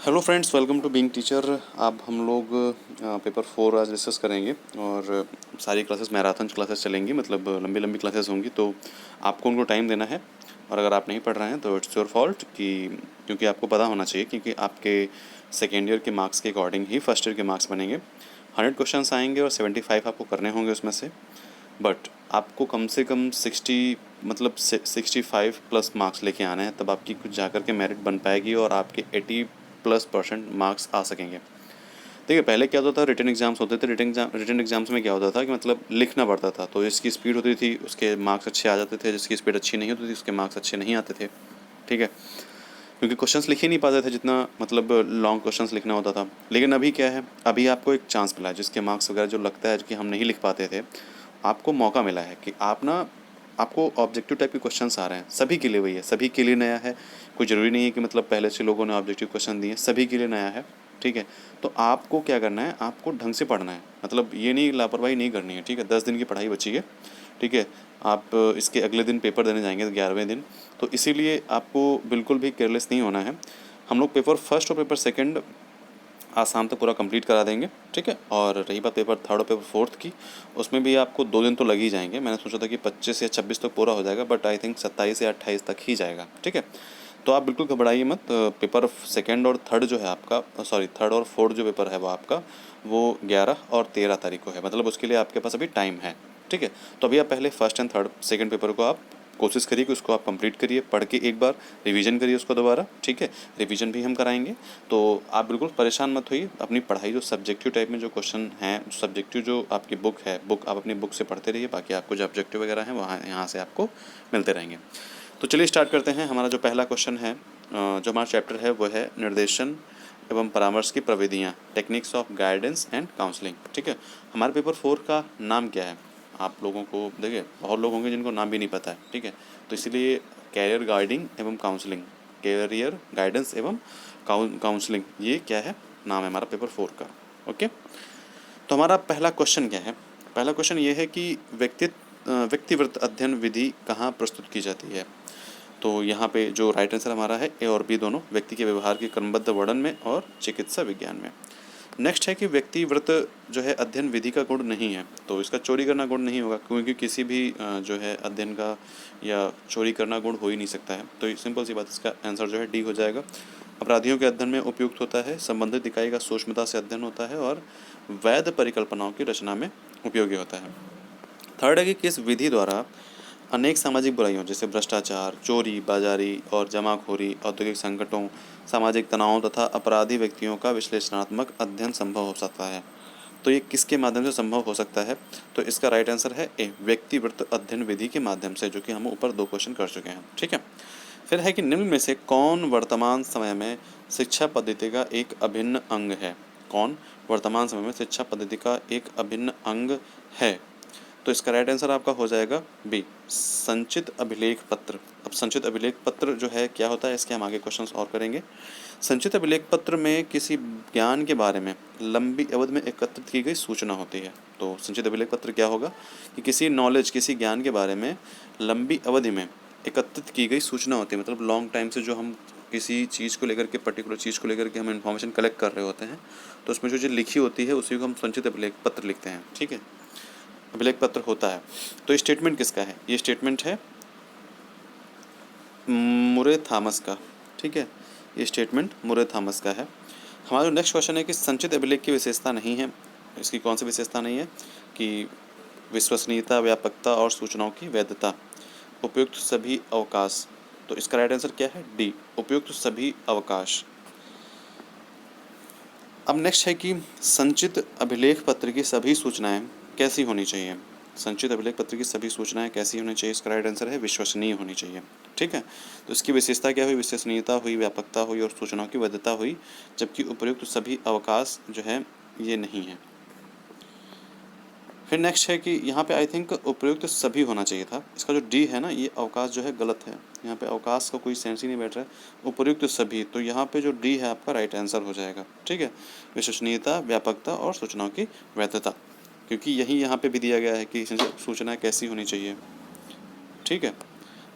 Hello friends, welcome to being teacher. अब हम लोग पेपर 4 आज डिस्कस करेंगे और सारी क्लासेस मैराथन क्लासेस चलेंगी, मतलब लंबी लंबी क्लासेस होंगी, तो आपको उनको टाइम देना है। और अगर आप नहीं पढ़ रहे हैं तो इट्स योर फॉल्ट, क्योंकि आपको पता होना चाहिए, क्योंकि आपके सेकेंड ईयर के मार्क्स के अकॉर्डिंग ही फर्स्ट ईयर के मार्क्स बनेंगे। 100 क्वेश्चन आएंगे और 75 आपको करने होंगे उसमें से। बट आपको कम से कम 60, मतलब 65 प्लस मार्क्स लेके आने हैं, तब आपकी कुछ जाकर के मेरिट बन पाएगी और आपके 80+% मार्क्स आ सकेंगे। देखिए, पहले क्या होता था, रिटन एग्जाम्स होते थे। रिटन एग्जाम्स में क्या होता था कि मतलब लिखना पड़ता था, तो जिसकी स्पीड होती थी उसके मार्क्स अच्छे आ जाते थे, जिसकी स्पीड अच्छी नहीं होती थी उसके मार्क्स अच्छे नहीं आते थे। ठीक है, क्योंकि क्वेश्चंस लिख ही नहीं पाते थे जितना मतलब लॉन्ग क्वेश्चंस लिखना होता था। लेकिन अभी क्या है, अभी आपको एक चांस मिला है, जिसके मार्क्स वगैरह जो लगता है कि हम नहीं लिख पाते थे, आपको मौका मिला है कि आपको ऑब्जेक्टिव टाइप के क्वेश्चंस आ रहे हैं। सभी के लिए वही है, सभी के लिए नया है। कोई ज़रूरी नहीं है कि मतलब पहले से लोगों ने ऑब्जेक्टिव क्वेश्चन दिए, सभी के लिए नया है। ठीक है, तो आपको क्या करना है, आपको ढंग से पढ़ना है, मतलब ये नहीं, लापरवाही नहीं करनी है। ठीक है, 10 दिन की पढ़ाई बची है। ठीक है, आप इसके अगले दिन पेपर देने जाएंगे 11वें दिन, तो इसीलिए आपको बिल्कुल भी केयरलेस नहीं होना है। हम लोग पेपर फर्स्ट और पेपर सेकंड आज शाम तक पूरा कंप्लीट करा देंगे। ठीक है, और रही बात पेपर थर्ड और पेपर फोर्थ की, उसमें भी आपको 2 दिन तो लग ही जाएंगे। मैंने सोचा था कि 25 या 26 तक पूरा हो जाएगा, बट आई थिंक 27 या 28 तक ही जाएगा। ठीक है, तो आप बिल्कुल घबराइए मत। पेपर सेकंड और थर्ड जो है आपका, सॉरी थर्ड और फोर्थ जो पेपर है वो आपका, वो 11 और 13 तारीख को है, मतलब उसके लिए आपके पास अभी टाइम है। ठीक है, तो अभी आप पहले first and third second paper को आप कोशिश करिए कि उसको आप कंप्लीट करिए, पढ़ के एक बार रिवीजन करिए उसको दोबारा। ठीक है, रिवीजन भी हम कराएंगे, तो आप बिल्कुल परेशान मत होइए। अपनी पढ़ाई जो सब्जेक्टिव टाइप में जो क्वेश्चन हैं, सब्जेक्टिव जो आपकी बुक है, आप अपनी बुक से पढ़ते रहिए। बाकी आपको जो ऑब्जेक्टिव वगैरह हैं वहाँ यहाँ से आपको मिलते रहेंगे। तो चलिए स्टार्ट करते हैं। हमारा जो पहला क्वेश्चन है, जो हमारा चैप्टर है वो है निर्देशन एवं परामर्श की प्रविधियाँ, techniques of guidance and counselling. ठीक है, हमारे पेपर 4 का नाम क्या है? आप लोगों को देखिए, बहुत लोग होंगे जिनको नाम भी नहीं पता है। ठीक है, तो इसलिए कैरियर गाइडिंग एवं काउंसलिंग, कैरियर गाइडेंस एवं काउंसलिंग, ये क्या है, नाम है हमारा पेपर 4 का। ओके, तो हमारा पहला क्वेश्चन क्या है? पहला क्वेश्चन ये है कि व्यक्तिवृत्त अध्ययन विधि कहाँ प्रस्तुत की जाती है? तो यहाँ पे जो राइट आंसर हमारा है, ए और बी दोनों, व्यक्ति के व्यवहार के क्रमबद्ध वर्णन में और चिकित्सा विज्ञान में। नेक्स्ट है कि व्यक्तिवृत्त जो है अध्ययन विधि का गुण नहीं है, तो इसका चोरी करना गुण नहीं होगा, क्योंकि किसी भी जो है अध्ययन का या चोरी करना गुण हो ही नहीं सकता है। तो सिंपल सी बात, इसका आंसर जो है डी हो जाएगा। अपराधियों के अध्ययन में उपयुक्त होता है, संबंधित इकाई का सूक्ष्मता से अध्ययन होता है और वैध परिकल्पनाओं की रचना में उपयोगी होता है। थर्ड है कि किस विधि द्वारा अनेक सामाजिक बुराइयों जैसे भ्रष्टाचार, चोरी, बाजारी और जमाखोरी, औद्योगिक संकटों, सामाजिक तनाव तथा अपराधी व्यक्तियों का विश्लेषणात्मक अध्ययन संभव हो सकता है? तो ये किसके माध्यम से संभव हो सकता है? तो इसका राइट आंसर है ए, व्यक्तिवृत्त अध्ययन विधि के माध्यम से, जो कि हम ऊपर 2 क्वेश्चन कर चुके हैं। ठीक है, फिर है कि निम्न में से कौन वर्तमान समय में शिक्षा पद्धति का एक अभिन्न अंग है? कौन वर्तमान समय में शिक्षा पद्धति का एक अभिन्न अंग है? तो इसका राइट आंसर आपका हो जाएगा बी, संचित अभिलेख पत्र। अब संचित अभिलेख पत्र जो है क्या होता है, इसके हम आगे क्वेश्चंस और करेंगे। संचित अभिलेख पत्र में किसी ज्ञान के बारे में लंबी अवधि में एकत्रित की गई सूचना होती है। तो संचित अभिलेख पत्र क्या होगा कि किसी नॉलेज, किसी ज्ञान के बारे में लंबी अवधि में एकत्रित की गई सूचना होती है, मतलब लॉन्ग टाइम से जो हम किसी चीज़ को लेकर के, पर्टिकुलर चीज़ को लेकर के हम इन्फॉर्मेशन कलेक्ट कर रहे होते हैं, तो उसमें जो लिखी होती है उसी को हम संचित अभिलेख पत्र लिखते हैं। ठीक है, अभिलेख पत्र होता है। तो ये स्टेटमेंट किसका है? ये स्टेटमेंट है मुरे थॉमस का। ठीक है, ये स्टेटमेंट मुरे थॉमस का है। हमारा जो नेक्स्ट क्वेश्चन है कि संचित अभिलेख की विशेषता नहीं है। इसकी कौन सी विशेषता नहीं है? कि विश्वसनीयता, व्यापकता और सूचनाओं की वैधता, उपयुक्त सभी अवकाश। तो इसका राइट आंसर क्या है? डी, उपयुक्त सभी अवकाश। अब नेक्स्ट है कि संचित अभिलेख पत्र की सभी सूचनाएं कैसी होनी चाहिए? संचित अभिलेख पत्र की सभी सूचनाएं कैसी होनी चाहिए? इसका राइट आंसर है विश्वसनीय होनी चाहिए। ठीक है, तो इसकी विशेषता क्या हुई? विश्वसनीयता हुई, व्यापकता हुई और सूचनाओं की वैधता हुई, जबकि उपयुक्त सभी अवकाश जो है ये नहीं है। फिर नेक्स्ट है कि यहाँ पे आई थिंक उपयुक्त सभी होना चाहिए था। इसका जो डी है ना, ये अवकाश जो है गलत है, यहाँ पे अवकाश का कोई सेंस ही नहीं बैठ रहा है। उपयुक्त सभी, तो यहाँ पे जो डी है आपका राइट आंसर हो जाएगा। ठीक है, विश्वसनीयता, व्यापकता और सूचनाओं की वैधता, क्योंकि यही यहाँ पे भी दिया गया है कि सूचना कैसी होनी चाहिए। ठीक है,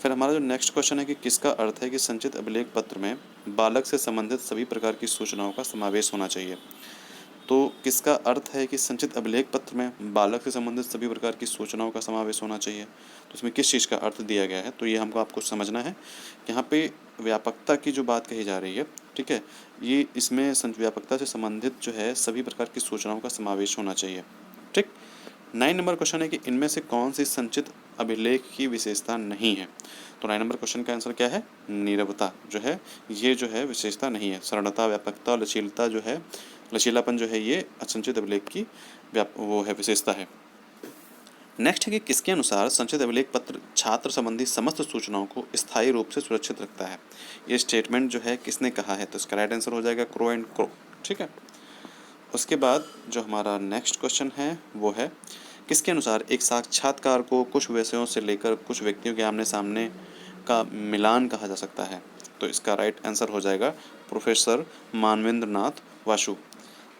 फिर हमारा जो नेक्स्ट क्वेश्चन है कि किसका अर्थ है कि संचित अभिलेख पत्र में बालक से संबंधित सभी प्रकार की सूचनाओं का समावेश होना चाहिए। तो किसका अर्थ है कि संचित अभिलेख पत्र में बालक से संबंधित सभी प्रकार की सूचनाओं का समावेश होना चाहिए, तो इसमें किस चीज़ का अर्थ दिया गया है, तो ये हमको आपको समझना है। यहाँ पे व्यापकता की जो बात कही जा रही है, ठीक है, ये इसमें व्यापकता से संबंधित जो है सभी प्रकार की सूचनाओं का समावेश होना चाहिए। ठीक। 9 नंबर क्वेश्चन है कि इनमें से कौन सी संचित अभिलेख की विशेषता नहीं है। तो 9 नंबर क्वेश्चन का आंसर क्या है, नीरवता जो है, ये जो है विशेषता नहीं है। सरलता, व्यापकता और लचीलता जो है, लचीलापन जो है, ये असंचित अभिलेख की वो है विशेषता है। नेक्स्ट है कि किसके अनुसार संचित अभिलेख पत्र छात्र संबंधी समस्त सूचनाओं को स्थायी रूप से सुरक्षित रखता है। ये स्टेटमेंट जो है किसने कहा है, तो इसका राइट आंसर हो जाएगा क्रो एंड क्रो। ठीक है। उसके बाद जो हमारा नेक्स्ट क्वेश्चन है वो है किसके अनुसार एक साक्षात्कार को कुछ विषयों से लेकर कुछ व्यक्तियों के आमने सामने का मिलान कहा जा सकता है। तो इसका राइट आंसर हो जाएगा प्रोफेसर मानवेंद्र नाथ वासु।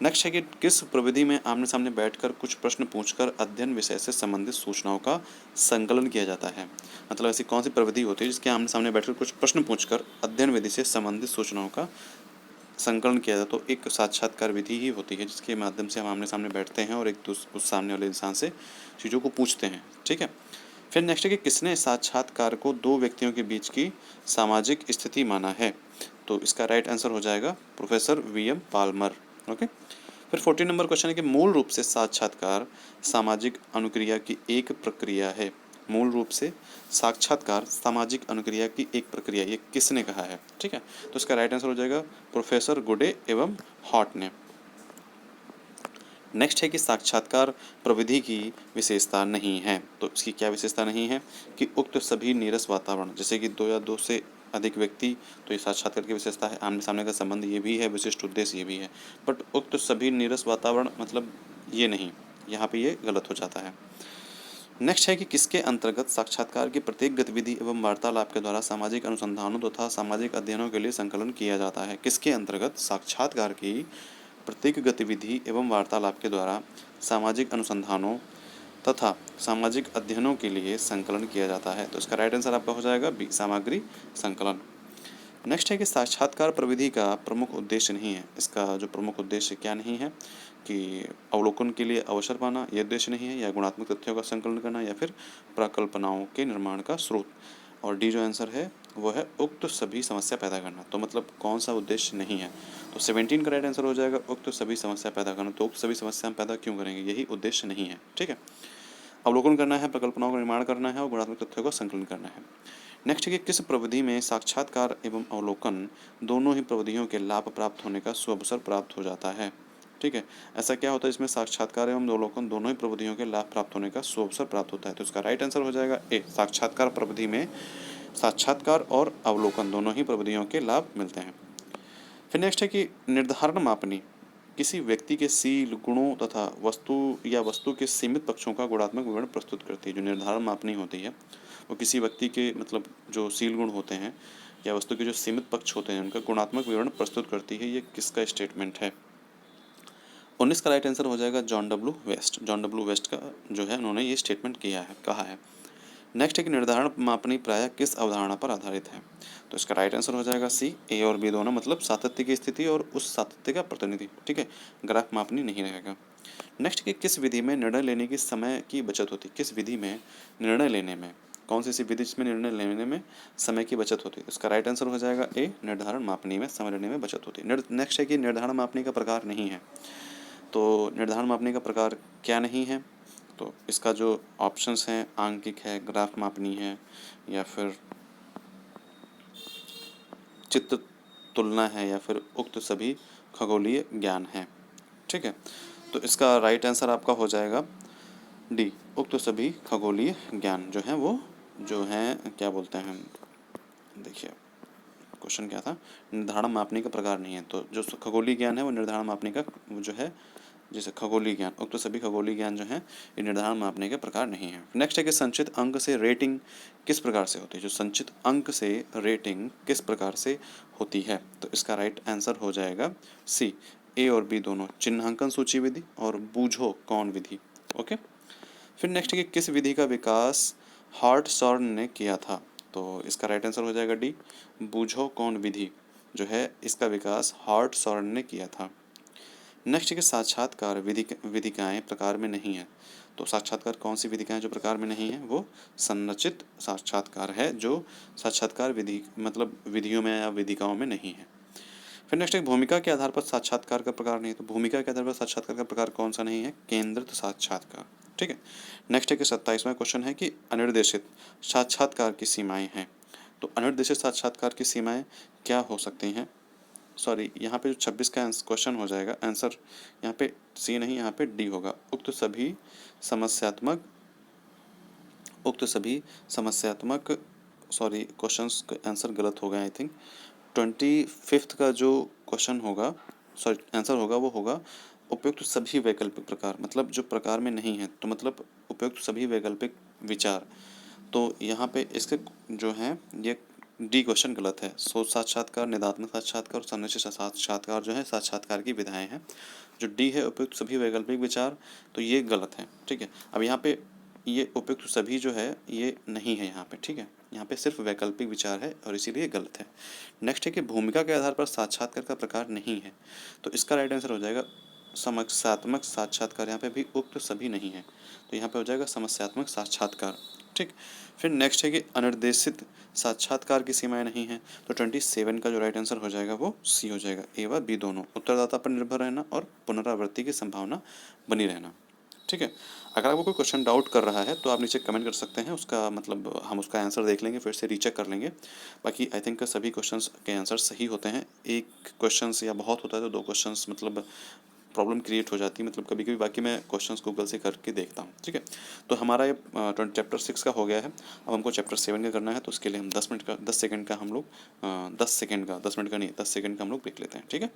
नेक्स्ट है कि किस प्रविधि में आमने सामने बैठकर कुछ प्रश्न पूछकर अध्ययन विषय से संबंधित सूचनाओं का संकलन किया जाता है। मतलब ऐसी कौन सी प्रविधि होती है जिसके आमने सामने बैठकर कुछ प्रश्न पूछकर अध्ययन विधि से संबंधित सूचनाओं का संकलन किया जाए, तो एक साक्षात्कार विधि ही होती है जिसके माध्यम से हम आमने सामने बैठते हैं और एक उस सामने वाले इंसान से चीज़ों को पूछते हैं। ठीक है। फिर नेक्स्ट है कि किसने साक्षात्कार को दो व्यक्तियों के बीच की सामाजिक स्थिति माना है। तो इसका राइट आंसर हो जाएगा प्रोफेसर वीएम पाल्मर। ओके। फिर 14 नंबर क्वेश्चन है कि मूल रूप से साक्षात्कार सामाजिक अनुक्रिया की एक प्रक्रिया है। मूल रूप से साक्षात्कार सामाजिक अनुक्रिया की एक प्रक्रिया, ये किसने कहा है। ठीक है। तो इसका राइट आंसर हो जाएगा प्रोफेसर गुडे एवं हॉट ने। नेक्स्ट है कि साक्षात्कार प्रविधि की विशेषता नहीं है। तो इसकी क्या विशेषता नहीं है कि उक्त सभी नीरस वातावरण, जैसे कि दो या दो से अधिक व्यक्ति, तो ये साक्षात्कार की विशेषता है। आमने सामने का संबंध ये भी है, विशिष्ट उद्देश्य ये भी है, बट उक्त सभी नीरस वातावरण मतलब ये नहीं, यहाँ पे ये गलत हो जाता है। नेक्स्ट है कि किसके अंतर्गत साक्षात्कार की प्रत्येक गतिविधि एवं वार्तालाप के द्वारा सामाजिक अनुसंधानों तथा सामाजिक अध्ययनों के लिए संकलन किया जाता है। किसके अंतर्गत साक्षात्कार की प्रत्येक गतिविधि एवं वार्तालाप के द्वारा सामाजिक अनुसंधानों तथा सामाजिक अध्ययनों के लिए संकलन किया जाता है। तो इसका राइट आंसर आपका हो जाएगा बी, सामग्री संकलन। नेक्स्ट है कि साक्षात्कार प्रविधि का प्रमुख उद्देश्य नहीं है। इसका जो प्रमुख उद्देश्य क्या नहीं है कि अवलोकन के लिए अवसर पाना, यह उद्देश्य नहीं है, या गुणात्मक तथ्यों का संकलन करना, या फिर प्रकल्पनाओं के निर्माण का स्रोत। और डी जो आंसर है वो है उक्त सभी समस्या पैदा करना। तो मतलब कौन सा उद्देश्य नहीं है, तो 17 का राइट आंसर हो जाएगा उक्त सभी समस्या पैदा करना। तो उक्त सभी समस्या हम पैदा क्यों करेंगे, यही उद्देश्य नहीं है। ठीक है। अवलोकन करना है, प्रकल्पनाओं का निर्माण करना है और गुणात्मक तथ्यों का संकलन करना है। नेक्स्ट है कि किस प्रविधि में साक्षात्कार एवं अवलोकन दोनों ही प्रविधियों के लाभ प्राप्त होने का सुअवसर प्राप्त हो जाता है। ठीक है। ऐसा क्या होता है इसमें साक्षात्कार एवं अवलोकन दोनों ही प्रविधियों के लाभ प्राप्त होने का सुअवसर प्राप्त होता है। तो इसका राइट आंसर हो जाएगा ए, साक्षात्कार प्रविधि में साक्षात्कार और अवलोकन दोनों ही प्रविधियों के लाभ मिलते हैं। फिर नेक्स्ट है कि निर्धारण मापनी किसी व्यक्ति के सील, गुणों तथा वस्तु के सीमित पक्षों का गुणात्मक विवरण प्रस्तुत करती है। जो निर्धारण मापनी होती है वो किसी व्यक्ति के मतलब जो सील गुण होते हैं या वस्तु के जो सीमित पक्ष होते हैं उनका गुणात्मक विवरण प्रस्तुत करती है। ये किसका स्टेटमेंट है। 19 का राइट आंसर हो जाएगा John W West. John W West का जो है उन्होंने ये स्टेटमेंट किया है, कहा है। नेक्स्ट है कि निर्धारण मापनी प्रायः किस अवधारणा पर आधारित है। तो इसका राइट आंसर हो जाएगा सी, ए और बी दोनों, मतलब सातत्य की स्थिति और उस सातत्य का प्रतिनिधि। ठीक है। ग्राफ मापनी नहीं रहेगा। नेक्स्ट कि किस विधि में निर्णय लेने की समय की बचत होती है। किस विधि में निर्णय लेने में, कौन सी ऐसी विधि जिसमें निर्णय लेने में समय की बचत होती है। इसका राइट आंसर हो जाएगा ए, निर्धारण मापनी में समय लेने में बचत होती है। नेक्स्ट है कि निर्धारण मापनी का प्रकार नहीं है। तो निर्धारण मापनी का प्रकार क्या नहीं है, तो इसका जो ऑप्शंस हैं आंकिक है, ग्राफ मापनी है, या फिर चित्र तुलना है, या फिर उक्त सभी खगोलीय ज्ञान है। ठीक है। तो इसका राइट आंसर आपका हो जाएगा डी, उक्त सभी खगोलीय ज्ञान जो हैं वो जो हैं क्या बोलते हैं, देखिए क्वेश्चन क्या था, निर्धारण मापने का प्रकार नहीं है। तो जो खगोलीय ज्ञान है वो निर्धारण मापने का जो है, जैसे खगोलीय ज्ञान, उक्त सभी खगोलीय ज्ञान जो है ये निर्धारण मापने के प्रकार नहीं है। नेक्स्ट है कि संचित अंक से रेटिंग किस प्रकार से होती है। जो संचित अंक से रेटिंग किस प्रकार से होती है, तो इसका राइट आंसर हो जाएगा सी, ए और बी दोनों, चिन्हांकन सूची विधि और बूझो कौन विधि। ओके। फिर नेक्स्ट है कि किस विधि का विकास हार्टशॉर्न ने किया था। तो इसका राइट आंसर हो जाएगा डी, बूझो कौन विधि जो है इसका विकास हॉवर्ड सॉरेल ने किया था। नेक्स्ट है कि साक्षात्कार विधिकाएं प्रकार में नहीं है। तो साक्षात्कार कौन सी विधिकाएं जो प्रकार में नहीं है, वो संरचित साक्षात्कार है जो साक्षात्कार विधि मतलब विधियों में या विधिकाओं में नहीं है। फिर नेक्स्ट है भूमिका के आधार पर साक्षात्कार का प्रकार नहीं है। तो भूमिका के आधार पर साक्षात्कार का प्रकार कौन सा नहीं है, केंद्रित साक्षात्कार। ठीक है। नेक्स्ट है कि 27वां क्वेश्चन है कि अनिर्देशित साक्षात्कार की सीमाएं हैं। तो अनिर्देशित साक्षात्कार की सीमाएं क्या हो सकती हैं, सॉरी यहाँ पे जो 26 का क्वेश्चन हो जाएगा, आंसर यहाँ पे सी नहीं, यहाँ पे डी होगा। उक्त सभी समस्यात्मक सॉरी क्वेश्चंस का आंसर गलत हो गया आई थिंक। 25 का जो क्वेश्चन होगा सॉरी आंसर होगा वो होगा उपयुक्त सभी वैकल्पिक प्रकार, मतलब जो प्रकार में नहीं है तो मतलब उपयुक्त सभी वैकल्पिक विचार। तो यहाँ पे इसके जो हैं ये डी क्वेश्चन गलत है। सोच साक्षात्कार, निदात्मक साक्षात्कार और संरचित साक्षात्कार जो है साक्षात्कार की विधाएं हैं। जो डी है उपयुक्त सभी वैकल्पिक विचार, तो ये गलत है। ठीक है। अब यहाँ पे ये उपयुक्त सभी जो है ये नहीं है यहाँ पे। ठीक है, यहाँ पे सिर्फ वैकल्पिक विचार है और इसीलिए गलत है। नेक्स्ट है कि भूमिका के आधार पर साक्षात्कार का प्रकार नहीं है। तो इसका राइट आंसर हो जाएगा समस्यात्मक साक्षात्कार। यहाँ पे भी उक्त सभी नहीं है, तो यहाँ पे हो जाएगा समस्यात्मक साक्षात्कार। ठीक। फिर नेक्स्ट है कि अनिर्देशित साक्षात्कार की सीमाएं नहीं है। तो 27 का जो राइट आंसर हो जाएगा वो सी हो जाएगा, ए व बी दोनों। उत्तरदाता पर निर्भर रहना और पुनरावृत्ति की संभावना बनी रहना। ठीक है। अगर आपको कोई क्वेश्चन डाउट कर रहा है तो आप नीचे कमेंट कर सकते हैं, उसका मतलब हम उसका आंसर देख लेंगे, फिर से रीचेक कर लेंगे। बाकी आई थिंक सभी क्वेश्चंस के आंसर सही होते हैं। एक क्वेश्चंस या बहुत होता है तो दो क्वेश्चंस मतलब प्रॉब्लम क्रिएट हो जाती है, मतलब कभी कभी। बाकी मैं क्वेश्चंस गूगल से करके देखता हूँ। ठीक है। तो हमारा ये चैप्टर 6 का हो गया है। अब हमको चैप्टर 7 का करना है, तो उसके लिए हम 10 सेकंड का हम लोग 10 मिनट का नहीं 10 सेकंड का हम लोग देख लेते हैं। ठीक है।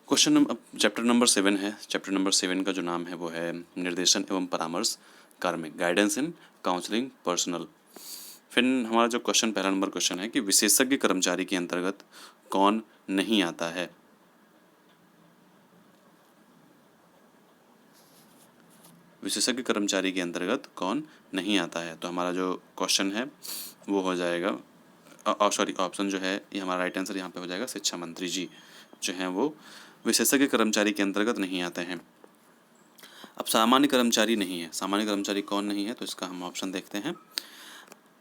क्वेश्चन नंबर चैप्टर नंबर 7 है। चैप्टर नंबर 7 का जो नाम है वो है निर्देशन एवं परामर्श कार्मिक, गाइडेंस इन काउंसलिंग पर्सनल। फिर हमारा जो क्वेश्चन पहला नंबर क्वेश्चन है कि विशेषज्ञ कर्मचारी के अंतर्गत कौन नहीं आता है। विशेषज्ञ कर्मचारी के अंतर्गत कौन नहीं आता है। तो हमारा जो क्वेश्चन है वो हो जाएगा सॉरी ऑप्शन जो है ये हमारा राइट आंसर यहाँ पे हो जाएगा शिक्षा मंत्री जी जो हैं वो विशेषज्ञ कर्मचारी के अंतर्गत नहीं आते हैं। अब सामान्य कर्मचारी नहीं है, सामान्य कर्मचारी कौन नहीं है, तो इसका हम ऑप्शन देखते हैं।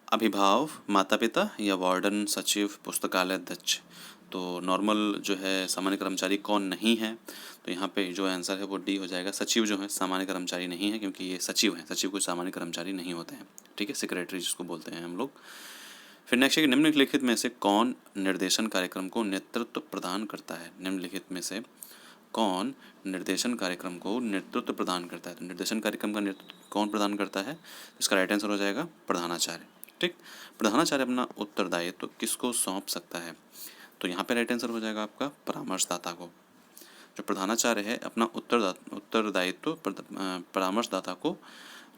अभिभावक, माता पिता या वार्डन, सचिव, पुस्तकालय अध्यक्ष। तो नॉर्मल जो है सामान्य कर्मचारी कौन नहीं है, तो यहाँ पे जो आंसर है वो डी हो जाएगा। सचिव जो है सामान्य कर्मचारी नहीं है, क्योंकि ये सचिव हैं, सचिव कोई सामान्य कर्मचारी नहीं होते हैं। ठीक है, सेक्रेटरी जिसको बोलते हैं हम लोग। फिर नेक्स्ट है कि निम्नलिखित में से कौन निर्देशन कार्यक्रम को नेतृत्व प्रदान करता है। निम्नलिखित में से कौन निर्देशन कार्यक्रम को नेतृत्व प्रदान करता है। तो निर्देशन कार्यक्रम का नेतृत्व कौन प्रदान करता है, इसका राइट आंसर हो जाएगा प्रधानाचार्य। ठीक, प्रधानाचार्य अपना उत्तरदायित्व तो किसको सौंप सकता है, तो यहाँ पे राइट आंसर हो जाएगा आपका परामर्शदाता को। जो प्रधानाचार्य है अपना उत्तरदायित्व परामर्शदाता को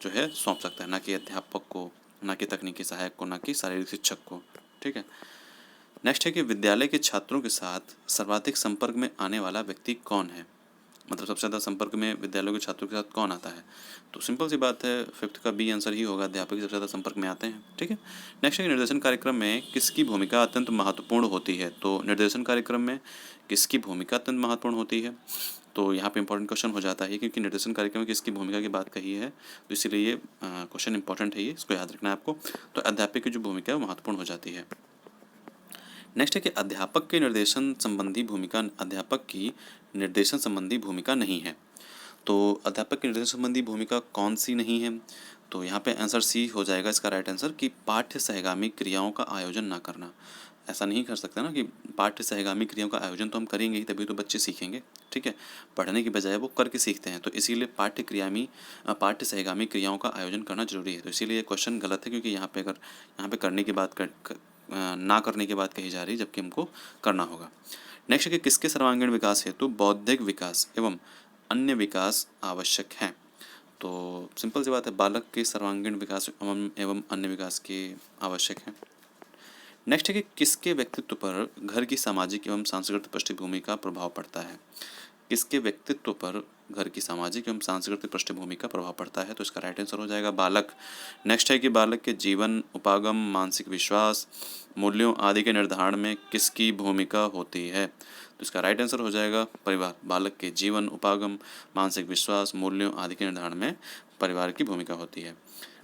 जो है सौंप सकता है, ना कि अध्यापक को, ना कि तकनीकी सहायक को, ना कि शारीरिक शिक्षक को। ठीक है। नेक्स्ट है कि विद्यालय के छात्रों के साथ सर्वाधिक संपर्क में आने वाला व्यक्ति कौन है, मतलब सबसे ज़्यादा संपर्क में विद्यालयों के छात्रों के साथ कौन आता है। तो सिंपल सी बात है, 5th का बी आंसर ही होगा, अध्यापक सबसे ज़्यादा संपर्क में आते हैं। ठीक है। नेक्स्ट है निर्देशन कार्यक्रम में किसकी भूमिका अत्यंत महत्वपूर्ण होती है। तो निर्देशन कार्यक्रम में किसकी भूमिका अत्यंत महत्वपूर्ण होती है, तो यहाँ पे इंपॉर्टेंट क्वेश्चन हो जाता है, क्योंकि निर्देशन कार्यक्रम में किसकी भूमिका की बात कही है, तो इसीलिए ये क्वेश्चन इंपॉर्टेंट है, ये इसको याद रखना है आपको। तो अध्यापक की जो भूमिका है वो महत्वपूर्ण हो जाती है। नेक्स्ट है कि अध्यापक की निर्देशन संबंधी भूमिका नहीं है। तो अध्यापक की निर्देशन संबंधी भूमिका कौन सी नहीं है, तो यहाँ पे आंसर सी हो जाएगा इसका राइट आंसर कि पाठ्य सहगामी क्रियाओं का आयोजन ना करना। ऐसा नहीं कर सकते ना कि पाठ्य सहगामी क्रियाओं का आयोजन तो हम करेंगे ही, तभी तो बच्चे सीखेंगे। ठीक है, पढ़ने की बजाय वो करके सीखते हैं, तो इसीलिए पाठ्य सहगामी क्रियाओं का आयोजन करना जरूरी है। तो इसीलिए ये क्वेश्चन गलत है, क्योंकि यहाँ पे करने की बात ना करने की बात कही जा रही है, जबकि हमको करना होगा। नेक्स्ट है कि किसके सर्वांगीण विकास हेतु बौद्धिक विकास एवं अन्य विकास आवश्यक हैं। तो सिंपल सी बात है, बालक के सर्वांगीण विकास एवं अन्य विकास के आवश्यक हैं। नेक्स्ट है कि किसके व्यक्तित्व पर घर की सामाजिक एवं सांस्कृतिक पृष्ठभूमि का प्रभाव पड़ता है। किसके व्यक्तित्व पर घर की सामाजिक एवं सांस्कृतिक पृष्ठभूमि का प्रभाव पड़ता है। तो इसका राइट आंसर हो जाएगा बालक। नेक्स्ट है कि बालक के जीवन, उपागम, मानसिक विश्वास, मूल्यों आदि के निर्धारण में किसकी भूमिका होती है? तो इसका राइट आंसर हो जाएगा परिवार। बालक के जीवन, उपागम, मानसिक विश्वास, मूल्यों आदि के निर्धारण में परिवार की भूमिका होती है।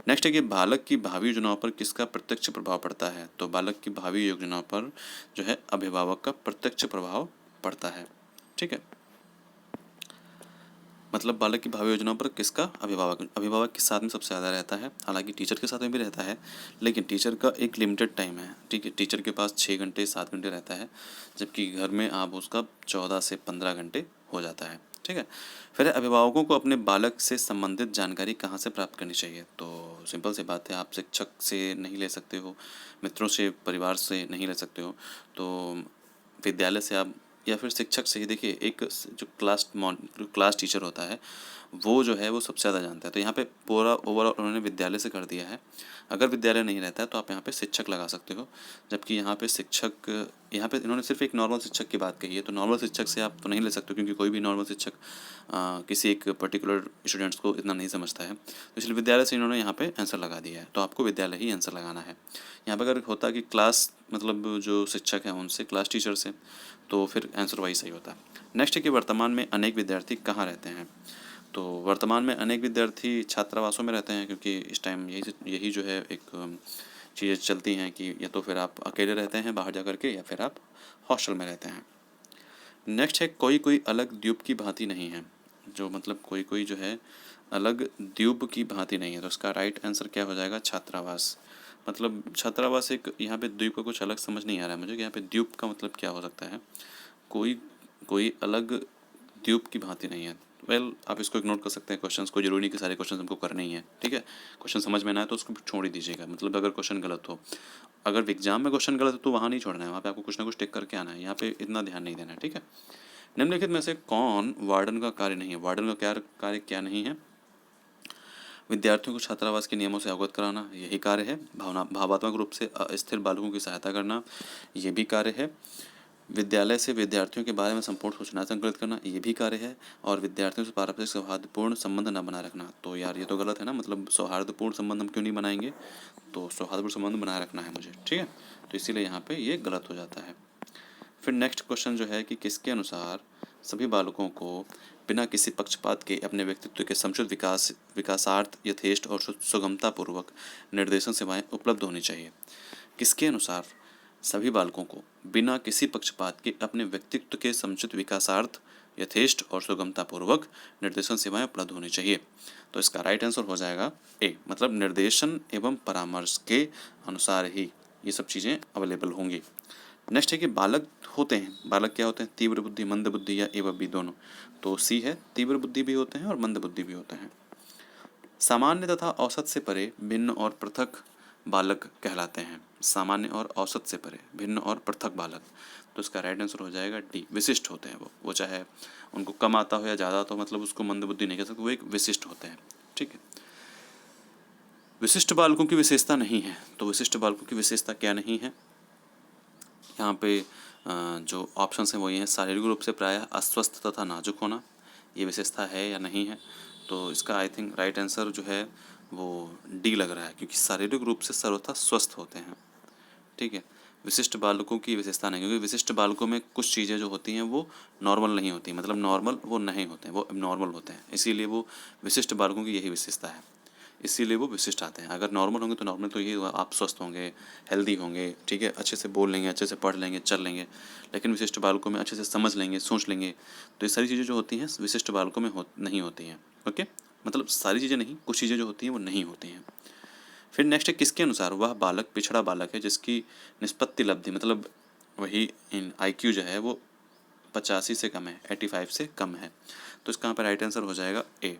नेक्स्ट है कि बालक की भावी योजनाओं पर किसका प्रत्यक्ष प्रभाव पड़ता है? तो बालक की भावी योजनाओं पर जो है अभिभावक का प्रत्यक्ष प्रभाव पड़ता है। ठीक है, मतलब बालक की भावी योजनाओं पर किसका? अभिभावक के साथ में सबसे ज़्यादा रहता है। हालांकि टीचर के साथ में भी रहता है, लेकिन टीचर का एक लिमिटेड टाइम है। ठीक है, टीचर के पास 6 घंटे 7 घंटे रहता है, जबकि घर में आप उसका 14 से 15 घंटे हो जाता है। ठीक है, फिर अभिभावकों को अपने बालक से संबंधित जानकारी कहाँ से प्राप्त करनी चाहिए? तो सिंपल सी बात है, आप शिक्षक से नहीं ले सकते हो, मित्रों से, परिवार से नहीं ले सकते हो, तो विद्यालय से आप या फिर शिक्षक से ही। देखिए, एक जो क्लास टीचर होता है वो जो है वो सबसे ज़्यादा जानता है। तो यहाँ पे पूरा ओवरऑल उन्होंने विद्यालय से कर दिया है। अगर विद्यालय नहीं रहता है तो आप यहाँ पे शिक्षक लगा सकते हो, जबकि यहाँ पे शिक्षक, यहाँ पे इन्होंने सिर्फ एक नॉर्मल शिक्षक की बात कही है। तो नॉर्मल शिक्षक से आप तो नहीं ले सकते हो, क्योंकि कोई भी नॉर्मल शिक्षक किसी एक पर्टिकुलर स्टूडेंट्स को इतना नहीं समझता है। तो इसलिए विद्यालय से इन्होंने यहाँ पे आंसर लगा दिया है। तो आपको विद्यालय ही आंसर लगाना है। यहाँ पर अगर होता कि क्लास, मतलब जो शिक्षक हैं उनसे, क्लास टीचर से, तो फिर आंसर वही सही होता। नेक्स्ट है कि वर्तमान में अनेक विद्यार्थी कहाँ रहते हैं? तो वर्तमान में अनेक विद्यार्थी छात्रावासों में रहते हैं, क्योंकि इस टाइम यही जो है एक चीज़ें चलती हैं कि या तो फिर आप अकेले रहते हैं बाहर जा कर के, या फिर आप हॉस्टल में रहते हैं। नेक्स्ट है कोई कोई अलग द्वीप की भांति नहीं है। जो मतलब कोई कोई जो है अलग द्वीप की भांति नहीं है। तो इसका राइट आंसर क्या हो जाएगा? छात्रावास। मतलब छात्रावास एक, यहाँ पे द्वीप का कुछ अलग समझ नहीं आ रहा है मुझे कि यहाँ पे द्वीप का मतलब क्या हो सकता है। कोई कोई अलग द्वीप की भांति नहीं है। वेल, आप इसको इग्नोर कर सकते हैं। क्वेश्चंस को जरूरी नहीं कि सारे क्वेश्चंस हमको करने ही हैं। ठीक है, क्वेश्चन समझ में ना आए तो उसको छोड़ ही दीजिएगा। मतलब अगर क्वेश्चन गलत हो, अगर एग्जाम में क्वेश्चन गलत हो तो वहाँ नहीं छोड़ना है, वहाँ पे आपको कुछ ना कुछ टिक करके आना है। यहाँ पे इतना ध्यान नहीं देना है। ठीक है, निम्नलिखित में से कौन वार्डन का कार्य नहीं है? वार्डन का क्या कार्य क्या नहीं है? विद्यार्थियों को छात्रावास के नियमों से अवगत कराना, यही कार्य है। भावात्मक रूप से अस्थिर बालकों की सहायता करना, ये भी कार्य है। विद्यालय से विद्यार्थियों के बारे में संपूर्ण सूचना संकलित करना, ये भी कार्य है। और विद्यार्थियों से पारस्परिक सौहार्दपूर्ण संबंध न बनाए रखना। तो यार ये तो गलत है ना, मतलब सौहार्दपूर्ण संबंध हम क्यों नहीं बनाएंगे? तो सौहार्दपूर्ण संबंध बनाए रखना है मुझे। ठीक है, तो इसीलिए यहाँ पे ये गलत हो जाता है। फिर नेक्स्ट क्वेश्चन जो है कि किसके अनुसार सभी बालकों को बिना किसी पक्षपात के अपने व्यक्तित्व के समुचित विकासार्थ यथेष्ट और सुगमतापूर्वक निर्देशन सेवाएं उपलब्ध होनी चाहिए? किसके अनुसार सभी बालकों को बिना किसी पक्षपात के अपने व्यक्तित्व के समुचित विकासार्थ यथेष्ट और सुगमतापूर्वक निर्देशन सेवाएं उपलब्ध होनी चाहिए? तो इसका राइट आंसर हो जाएगा ए, मतलब निर्देशन एवं परामर्श के अनुसार ही ये सब चीज़ें अवेलेबल होंगी। नेक्स्ट है कि बालक होते हैं, बालक क्या होते हैं? तीव्र बुद्धि, मंद बुद्धि या एवं भी दोनों? तो सी है, तीव्र बुद्धि भी होते हैं और मंद बुद्धि भी होते हैं। सामान्य तथा औसत से परे भिन्न और पृथक बालक कहलाते हैं। सामान्य और औसत से परे भिन्न और पृथक बालक। तो इसका राइट आंसर हो जाएगा डी, विशिष्ट होते हैं वो चाहे उनको कम आता हो या ज़्यादा आता हो, मतलब उसको मंद बुद्धि नहीं कह सकते, वो एक विशिष्ट होते हैं। ठीक है, विशिष्ट बालकों की विशेषता नहीं है। तो विशिष्ट बालकों की विशेषता क्या नहीं है? यहाँ पे जो ऑप्शंस हैं वो ये हैं, शारीरिक रूप से प्रायः अस्वस्थ तथा नाजुक होना, ये विशेषता है या नहीं है? तो इसका आई थिंक राइट आंसर जो है वो डी लग रहा है, क्योंकि शारीरिक रूप से सर्वथा स्वस्थ होते हैं। ठीक है, विशिष्ट बालकों की विशेषता नहीं, क्योंकि विशिष्ट बालकों में कुछ चीज़ें जो होती हैं वो नॉर्मल नहीं होती, मतलब नॉर्मल वो नहीं होते हैं, वो नॉर्मल होते हैं, इसीलिए वो विशिष्ट बालकों की यही विशेषता है, इसीलिए वो विशिष्ट आते हैं। अगर नॉर्मल होंगे तो नॉर्मल तो ये आप स्वस्थ होंगे, हेल्दी होंगे, ठीक है, अच्छे से बोल लेंगे, अच्छे से पढ़ लेंगे, चल लेंगे। लेकिन विशिष्ट बालकों में अच्छे से समझ लेंगे, सोच लेंगे। तो ये सारी चीज़ें जो होती हैं विशिष्ट बालकों में नहीं होती हैं। ओके, मतलब सारी चीज़ें नहीं, कुछ चीज़ें जो होती हैं वो नहीं होती हैं। फिर नेक्स्ट है किसके अनुसार वह बालक पिछड़ा बालक है जिसकी निष्पत्ति लब्धि, मतलब वही IQ जो है वो 85 से कम है, 85 से कम है। तो इसका यहाँ पर राइट आंसर हो जाएगा ए।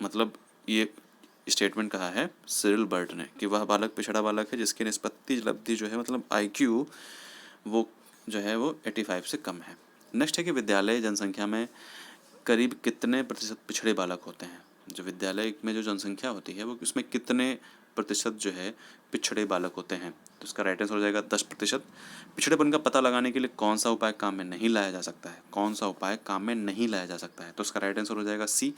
मतलब ये स्टेटमेंट कहा है सिरिल बर्ट ने कि वह बालक पिछड़ा बालक है जिसकी निष्पत्ति लब्धि जो है, मतलब IQ वो जो है वो 85 से कम है। नेक्स्ट है कि विद्यालय जनसंख्या में करीब कितने प्रतिशत पिछड़े बालक होते हैं? जो विद्यालय में जो जनसंख्या होती है वो उसमें कितने प्रतिशत जो है पिछड़े बालक होते हैं। तो इसका राइट आंसर हो जाएगा 10%। पिछड़ेपन का पता लगाने के लिए कौन सा उपाय काम में नहीं लाया जा सकता है? कौन सा उपाय काम में नहीं लाया जा सकता है? तो इसका राइट आंसर हो जाएगा सी,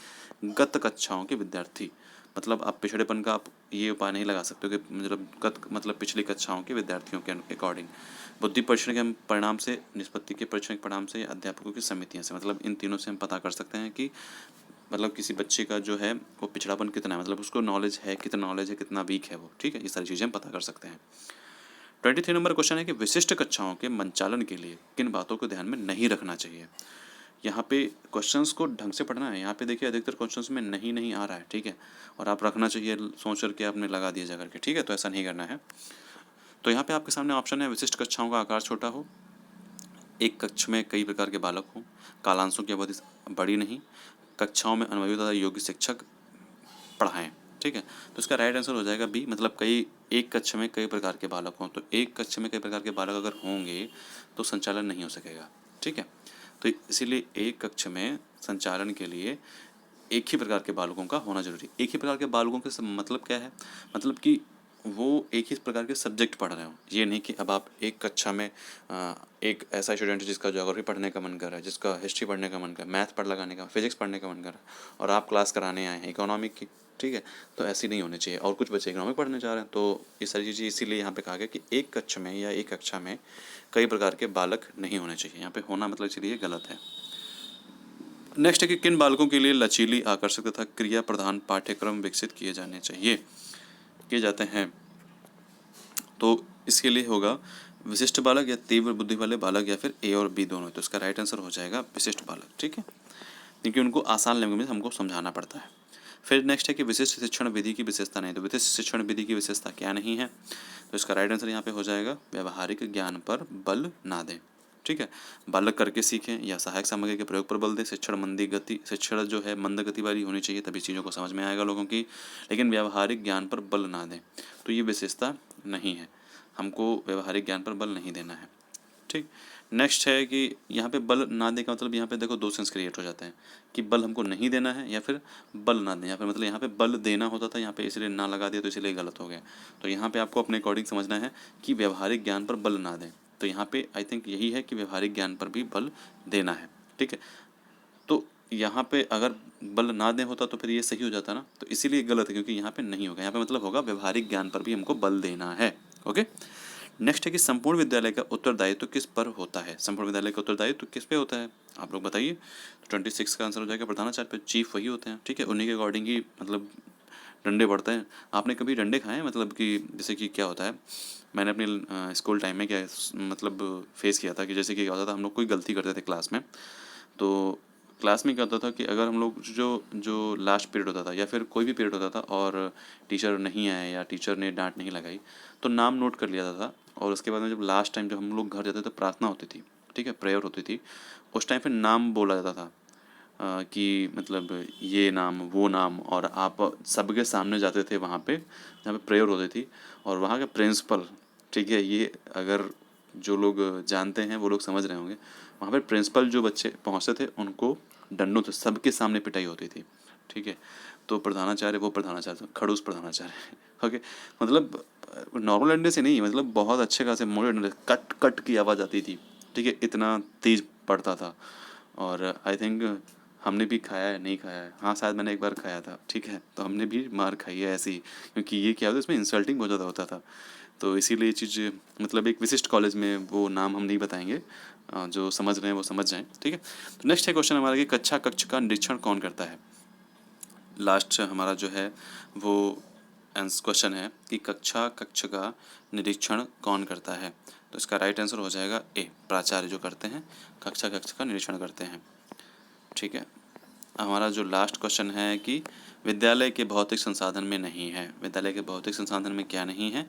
गत कक्षाओं के विद्यार्थी। मतलब आप पिछड़ेपन का आप ये उपाय नहीं लगा सकते हो कि मतलब पिछली कक्षाओं के विद्यार्थियों के अकॉर्डिंग। बुद्धि परीक्षण के परिणाम से, निष्पत्ति के परीक्षण के परिणाम से, अध्यापकों की समितियों से, मतलब इन तीनों से हम पता कर सकते हैं कि मतलब किसी बच्चे का जो है वो पिछड़ापन कितना है, मतलब उसको नॉलेज है, कितना नॉलेज है, कितना वीक है वो। ठीक है, ये सारी चीज़ें हम पता कर सकते हैं। 23 नंबर क्वेश्चन है कि विशिष्ट कक्षाओं के मंचालन के लिए किन बातों को ध्यान में नहीं रखना चाहिए? यहाँ पे क्वेश्चंस को ढंग से पढ़ना है। यहाँ पे देखिए अधिकतर क्वेश्चंस में नहीं नहीं आ रहा है, ठीक है, और आप रखना चाहिए सोच करके आपने लगा दिया जा करके, ठीक है, तो ऐसा नहीं करना है। तो यहाँ पे आपके सामने ऑप्शन है विशिष्ट कक्षाओं का आकार छोटा हो, एक कक्ष में कई प्रकार के बालक हों, कालांशों की अवधि बड़ी नहीं, कक्षाओं में अनुभवी तथा योग्य शिक्षक पढ़ाएं। ठीक है, तो इसका राइट आंसर हो जाएगा बी, मतलब एक कक्ष में कई प्रकार के बालक हों। तो एक कक्ष में कई प्रकार के बालक अगर होंगे तो संचालन नहीं हो सकेगा। ठीक है, तो इसीलिए एक कक्ष में संचालन के लिए एक ही प्रकार के बालकों का होना जरूरी। एक ही प्रकार के बालकों के मतलब क्या है? मतलब कि वो एक ही प्रकार के सब्जेक्ट पढ़ रहे हो। ये नहीं कि अब आप एक कक्षा में एक ऐसा स्टूडेंट है जिसका ज्योग्राफी पढ़ने का मन कर रहा है, जिसका हिस्ट्री पढ़ने का मन कर रहा है, मैथ पढ़ लगाने का, फिजिक्स पढ़ने का मन कर रहा है, और आप क्लास कराने आए हैं इकोनॉमिक की। ठीक है, तो ऐसी नहीं होनी चाहिए, और कुछ बच्चे इकोनॉमिक पढ़ने जा रहे हैं। तो ये सारी चीज़ें इसीलिए यहाँ पे कहा गया कि एक कक्ष में या एक कक्षा में कई प्रकार के बालक नहीं होने चाहिए। यहाँ पे होना मतलब चलिए गलत है। नेक्स्ट है कि किन बालकों के लिए लचीली, आकर्षक तथा क्रिया प्रधान पाठ्यक्रम विकसित किए जाने चाहिए, किए जाते हैं? तो इसके लिए होगा विशिष्ट बालक या तीव्र बुद्धि वाले बालक, या फिर ए और बी दोनों। तो इसका राइट आंसर हो जाएगा विशिष्ट बालक। ठीक है, क्योंकि उनको आसान लैंग्वेज में हमको समझाना पड़ता है। फिर नेक्स्ट है कि विशिष्ट शिक्षण विधि की विशेषता नहीं। तो विशिष्ट शिक्षण विधि की विशेषता क्या नहीं है? तो इसका राइट आंसर यहाँ पे हो जाएगा व्यवहारिक ज्ञान पर बल ना दें। ठीक है, बालक करके सीखें या सहायक सामग्री के प्रयोग पर बल दें। शिक्षण जो है मंद गति वाली होनी चाहिए, तभी चीज़ों को समझ में आएगा लोगों की, लेकिन व्यवहारिक ज्ञान पर बल ना दें, तो ये विशेषता नहीं है। हमको व्यवहारिक ज्ञान पर बल नहीं देना है। ठीक, नेक्स्ट है कि यहाँ पे बल ना दें का मतलब यहाँ पे देखो दो सेंस क्रिएट हो जाते हैं कि बल हमको नहीं देना है या फिर बल ना दें। यहाँ पे मतलब यहाँ पे बल देना होता था, यहाँ पे इसलिए ना लगा दिया तो इसलिए गलत हो गया। तो यहाँ पे आपको अपने अकॉर्डिंग समझना है कि व्यवहारिक ज्ञान पर बल ना दें। तो यहाँ पे आई थिंक यही है कि व्यवहारिक ज्ञान पर भी बल देना है। ठीक है, तो यहाँ पे अगर बल ना दें होता तो फिर ये सही हो जाता ना, तो इसीलिए गलत है, क्योंकि यहाँ पे नहीं होगा। यहाँ पे मतलब होगा व्यवहारिक ज्ञान पर भी हमको बल देना है। ओके, नेक्स्ट है कि संपूर्ण विद्यालय का उत्तरदायित्व किस पर होता है? संपूर्ण विद्यालय का उत्तरदायित्व किस पे होता है, आप लोग बताइए। तो 26 का आंसर हो जाएगा प्रधानाचार्य पे। चीफ वही होते हैं, ठीक है, उन्हीं के अकॉर्डिंग ही मतलब डंडे पड़ते हैं। आपने कभी डंडे खाए हैं? मतलब कि जैसे कि क्या होता है, मैंने अपने स्कूल टाइम में क्या मतलब फेस किया था कि जैसे कि क्या होता था, हम लोग कोई गलती करते थे क्लास में, तो क्लास में क्या होता था कि अगर हम लोग जो जो लास्ट पीरियड होता था या फिर कोई भी पीरियड होता था और टीचर नहीं आए या टीचर ने डांट नहीं लगाई, तो नाम नोट कर लिया जाता था। और उसके बाद में जब लास्ट टाइम जब हम लोग घर जाते तो प्रार्थना होती थी, ठीक है, प्रेयर होती थी, उस टाइम पे नाम बोला जाता था कि मतलब ये नाम वो नाम, और आप सबके सामने जाते थे वहाँ पे जहाँ पे प्रेयर होती थी, और वहाँ के प्रिंसिपल, ठीक है, ये अगर जो लोग जानते हैं वो लोग समझ रहे होंगे, वहाँ पे प्रिंसिपल जो बच्चे पहुँचते थे उनको डंडों से सबके सामने पिटाई होती थी। ठीक है, तो प्रधानाचार्य, वो प्रधानाचार्य खड़ूस प्रधानाचार्य। ओके, मतलब नॉर्मल डंडे से नहीं, मतलब बहुत अच्छे खासे मोटे डंडे, कट कट की आवाज़ आती थी। ठीक है, इतना तेज पड़ता था। और आई थिंक हमने भी खाया है, नहीं खाया है, हाँ शायद मैंने एक बार खाया था। ठीक है, तो हमने भी मार खाई है ऐसी, क्योंकि ये क्या होता है इसमें इंसल्टिंग बहुत ज़्यादा होता था। तो इसीलिए ये चीज़ मतलब एक विशिष्ट कॉलेज में वो नाम हम नहीं बताएंगे, जो समझ रहे हैं वो समझ जाएं। ठीक है, तो नेक्स्ट है क्वेश्चन हमारा कि कक्षा कक्ष का निरीक्षण कौन करता है? लास्ट हमारा जो है वो क्वेश्चन है कि कक्षा कक्ष का निरीक्षण कौन करता है? तो इसका राइट आंसर हो जाएगा ए, प्राचार्य जो करते हैं, कक्षा कक्ष का निरीक्षण करते हैं। ठीक है, हमारा जो लास्ट क्वेश्चन है कि विद्यालय के भौतिक संसाधन में नहीं है। विद्यालय के भौतिक संसाधन में क्या नहीं है?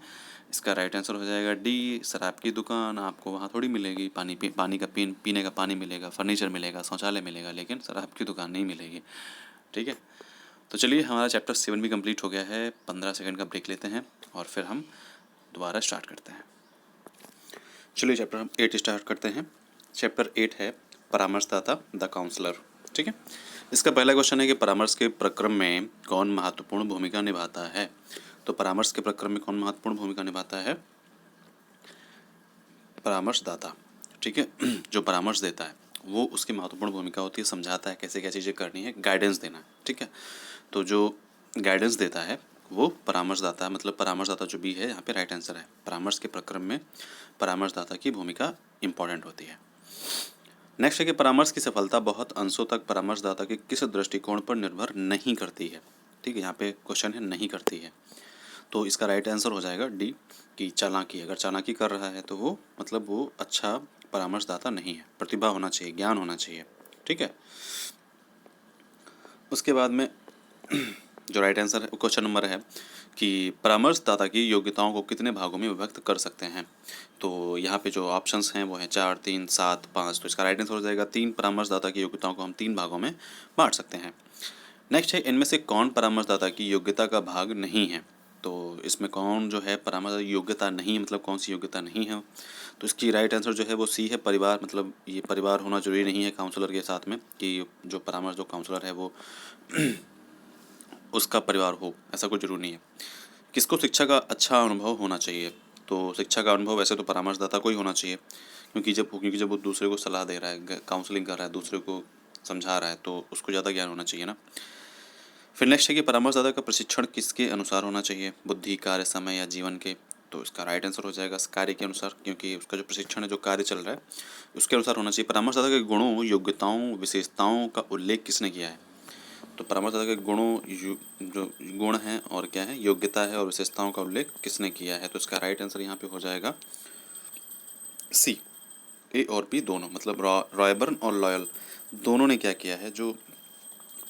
इसका राइट आंसर हो जाएगा डी, शराब की दुकान आपको वहाँ थोड़ी मिलेगी। पानी का पीने का पानी मिलेगा, फर्नीचर मिलेगा, शौचालय मिलेगा, लेकिन शराब की दुकान नहीं मिलेगी। ठीक है, तो चलिए हमारा चैप्टर 7 भी कंप्लीट हो गया है। 15 सेकंड का ब्रेक लेते हैं और फिर हम दोबारा स्टार्ट करते हैं। चलिए चैप्टर हम 8 स्टार्ट करते हैं। चैप्टर 8 है परामर्शदाता, द काउंसलर। ठीक है, इसका पहला क्वेश्चन है कि परामर्श के प्रक्रम में कौन महत्वपूर्ण भूमिका निभाता है? तो परामर्श के प्रक्रम में कौन महत्वपूर्ण भूमिका निभाता है? परामर्शदाता। ठीक है, जो परामर्श देता है वो उसकी महत्वपूर्ण भूमिका होती है, समझाता है कैसे क्या चीज़ें करनी है, गाइडेंस देना है। ठीक है, तो जो गाइडेंस देता है वो परामर्शदाता है, मतलब परामर्शदाता जो भी है यहाँ पे राइट आंसर है। परामर्श के प्रक्रम में परामर्शदाता की भूमिका इंपॉर्टेंट होती है। नेक्स्ट है कि परामर्श की सफलता बहुत अंशों तक परामर्शदाता के किस दृष्टिकोण पर निर्भर नहीं करती है। ठीक है, यहाँ पे क्वेश्चन है नहीं करती है, तो इसका राइट आंसर हो जाएगा डी कि चालाकी। अगर चालाकी कर रहा है तो वो मतलब वो अच्छा परामर्शदाता नहीं है। प्रतिभा होना चाहिए, ज्ञान होना चाहिए। ठीक है, उसके बाद में जो राइट आंसर है क्वेश्चन नंबर है कि परामर्शदाता की योग्यताओं को कितने भागों में विभक्त कर सकते हैं। तो यहाँ पे जो ऑप्शंस हैं वो हैं 4, 3, 7, 5। तो इसका राइट आंसर हो जाएगा 3। परामर्शदाता की योग्यताओं को हम 3 भागों में बांट सकते हैं। नेक्स्ट है इनमें से कौन परामर्शदाता की योग्यता का भाग नहीं है। तो इसमें कौन जो है परामर्श योग्यता नहीं, मतलब कौन सी योग्यता नहीं है। तो इसकी राइट आंसर जो है वो सी है, परिवार। मतलब ये परिवार होना जरूरी नहीं है काउंसलर के साथ में कि जो परामर्श जो काउंसलर है वो उसका परिवार हो, ऐसा कोई जरूरी नहीं है। किसको शिक्षा का अच्छा अनुभव होना चाहिए। तो शिक्षा का अनुभव वैसे तो परामर्शदाता को ही होना चाहिए, क्योंकि जब वो दूसरे को सलाह दे रहा है, काउंसलिंग कर रहा है, दूसरे को समझा रहा है, तो उसको ज़्यादा ज्ञान होना चाहिए ना। फिर नेक्स्ट है कि परामर्शदाता का प्रशिक्षण किसके अनुसार होना चाहिए, बुद्धि, कार्य, समय या जीवन के। तो इसका राइट आंसर हो जाएगा कार्य के अनुसार, क्योंकि उसका जो प्रशिक्षण है, जो कार्य चल रहा है, उसके अनुसार होना चाहिए। परामर्शदाता के गुणों, योग्यताओं, विशेषताओं का उल्लेख किसने किया है। तो परामर्शदाता के गुणों, जो गुण हैं और क्या है, योग्यता है और विशेषताओं का उल्लेख किसने किया है। तो इसका राइट आंसर यहाँ पे हो जाएगा सी, ए और बी दोनों, मतलब रॉयबर्न और लॉयल दोनों ने क्या किया है, जो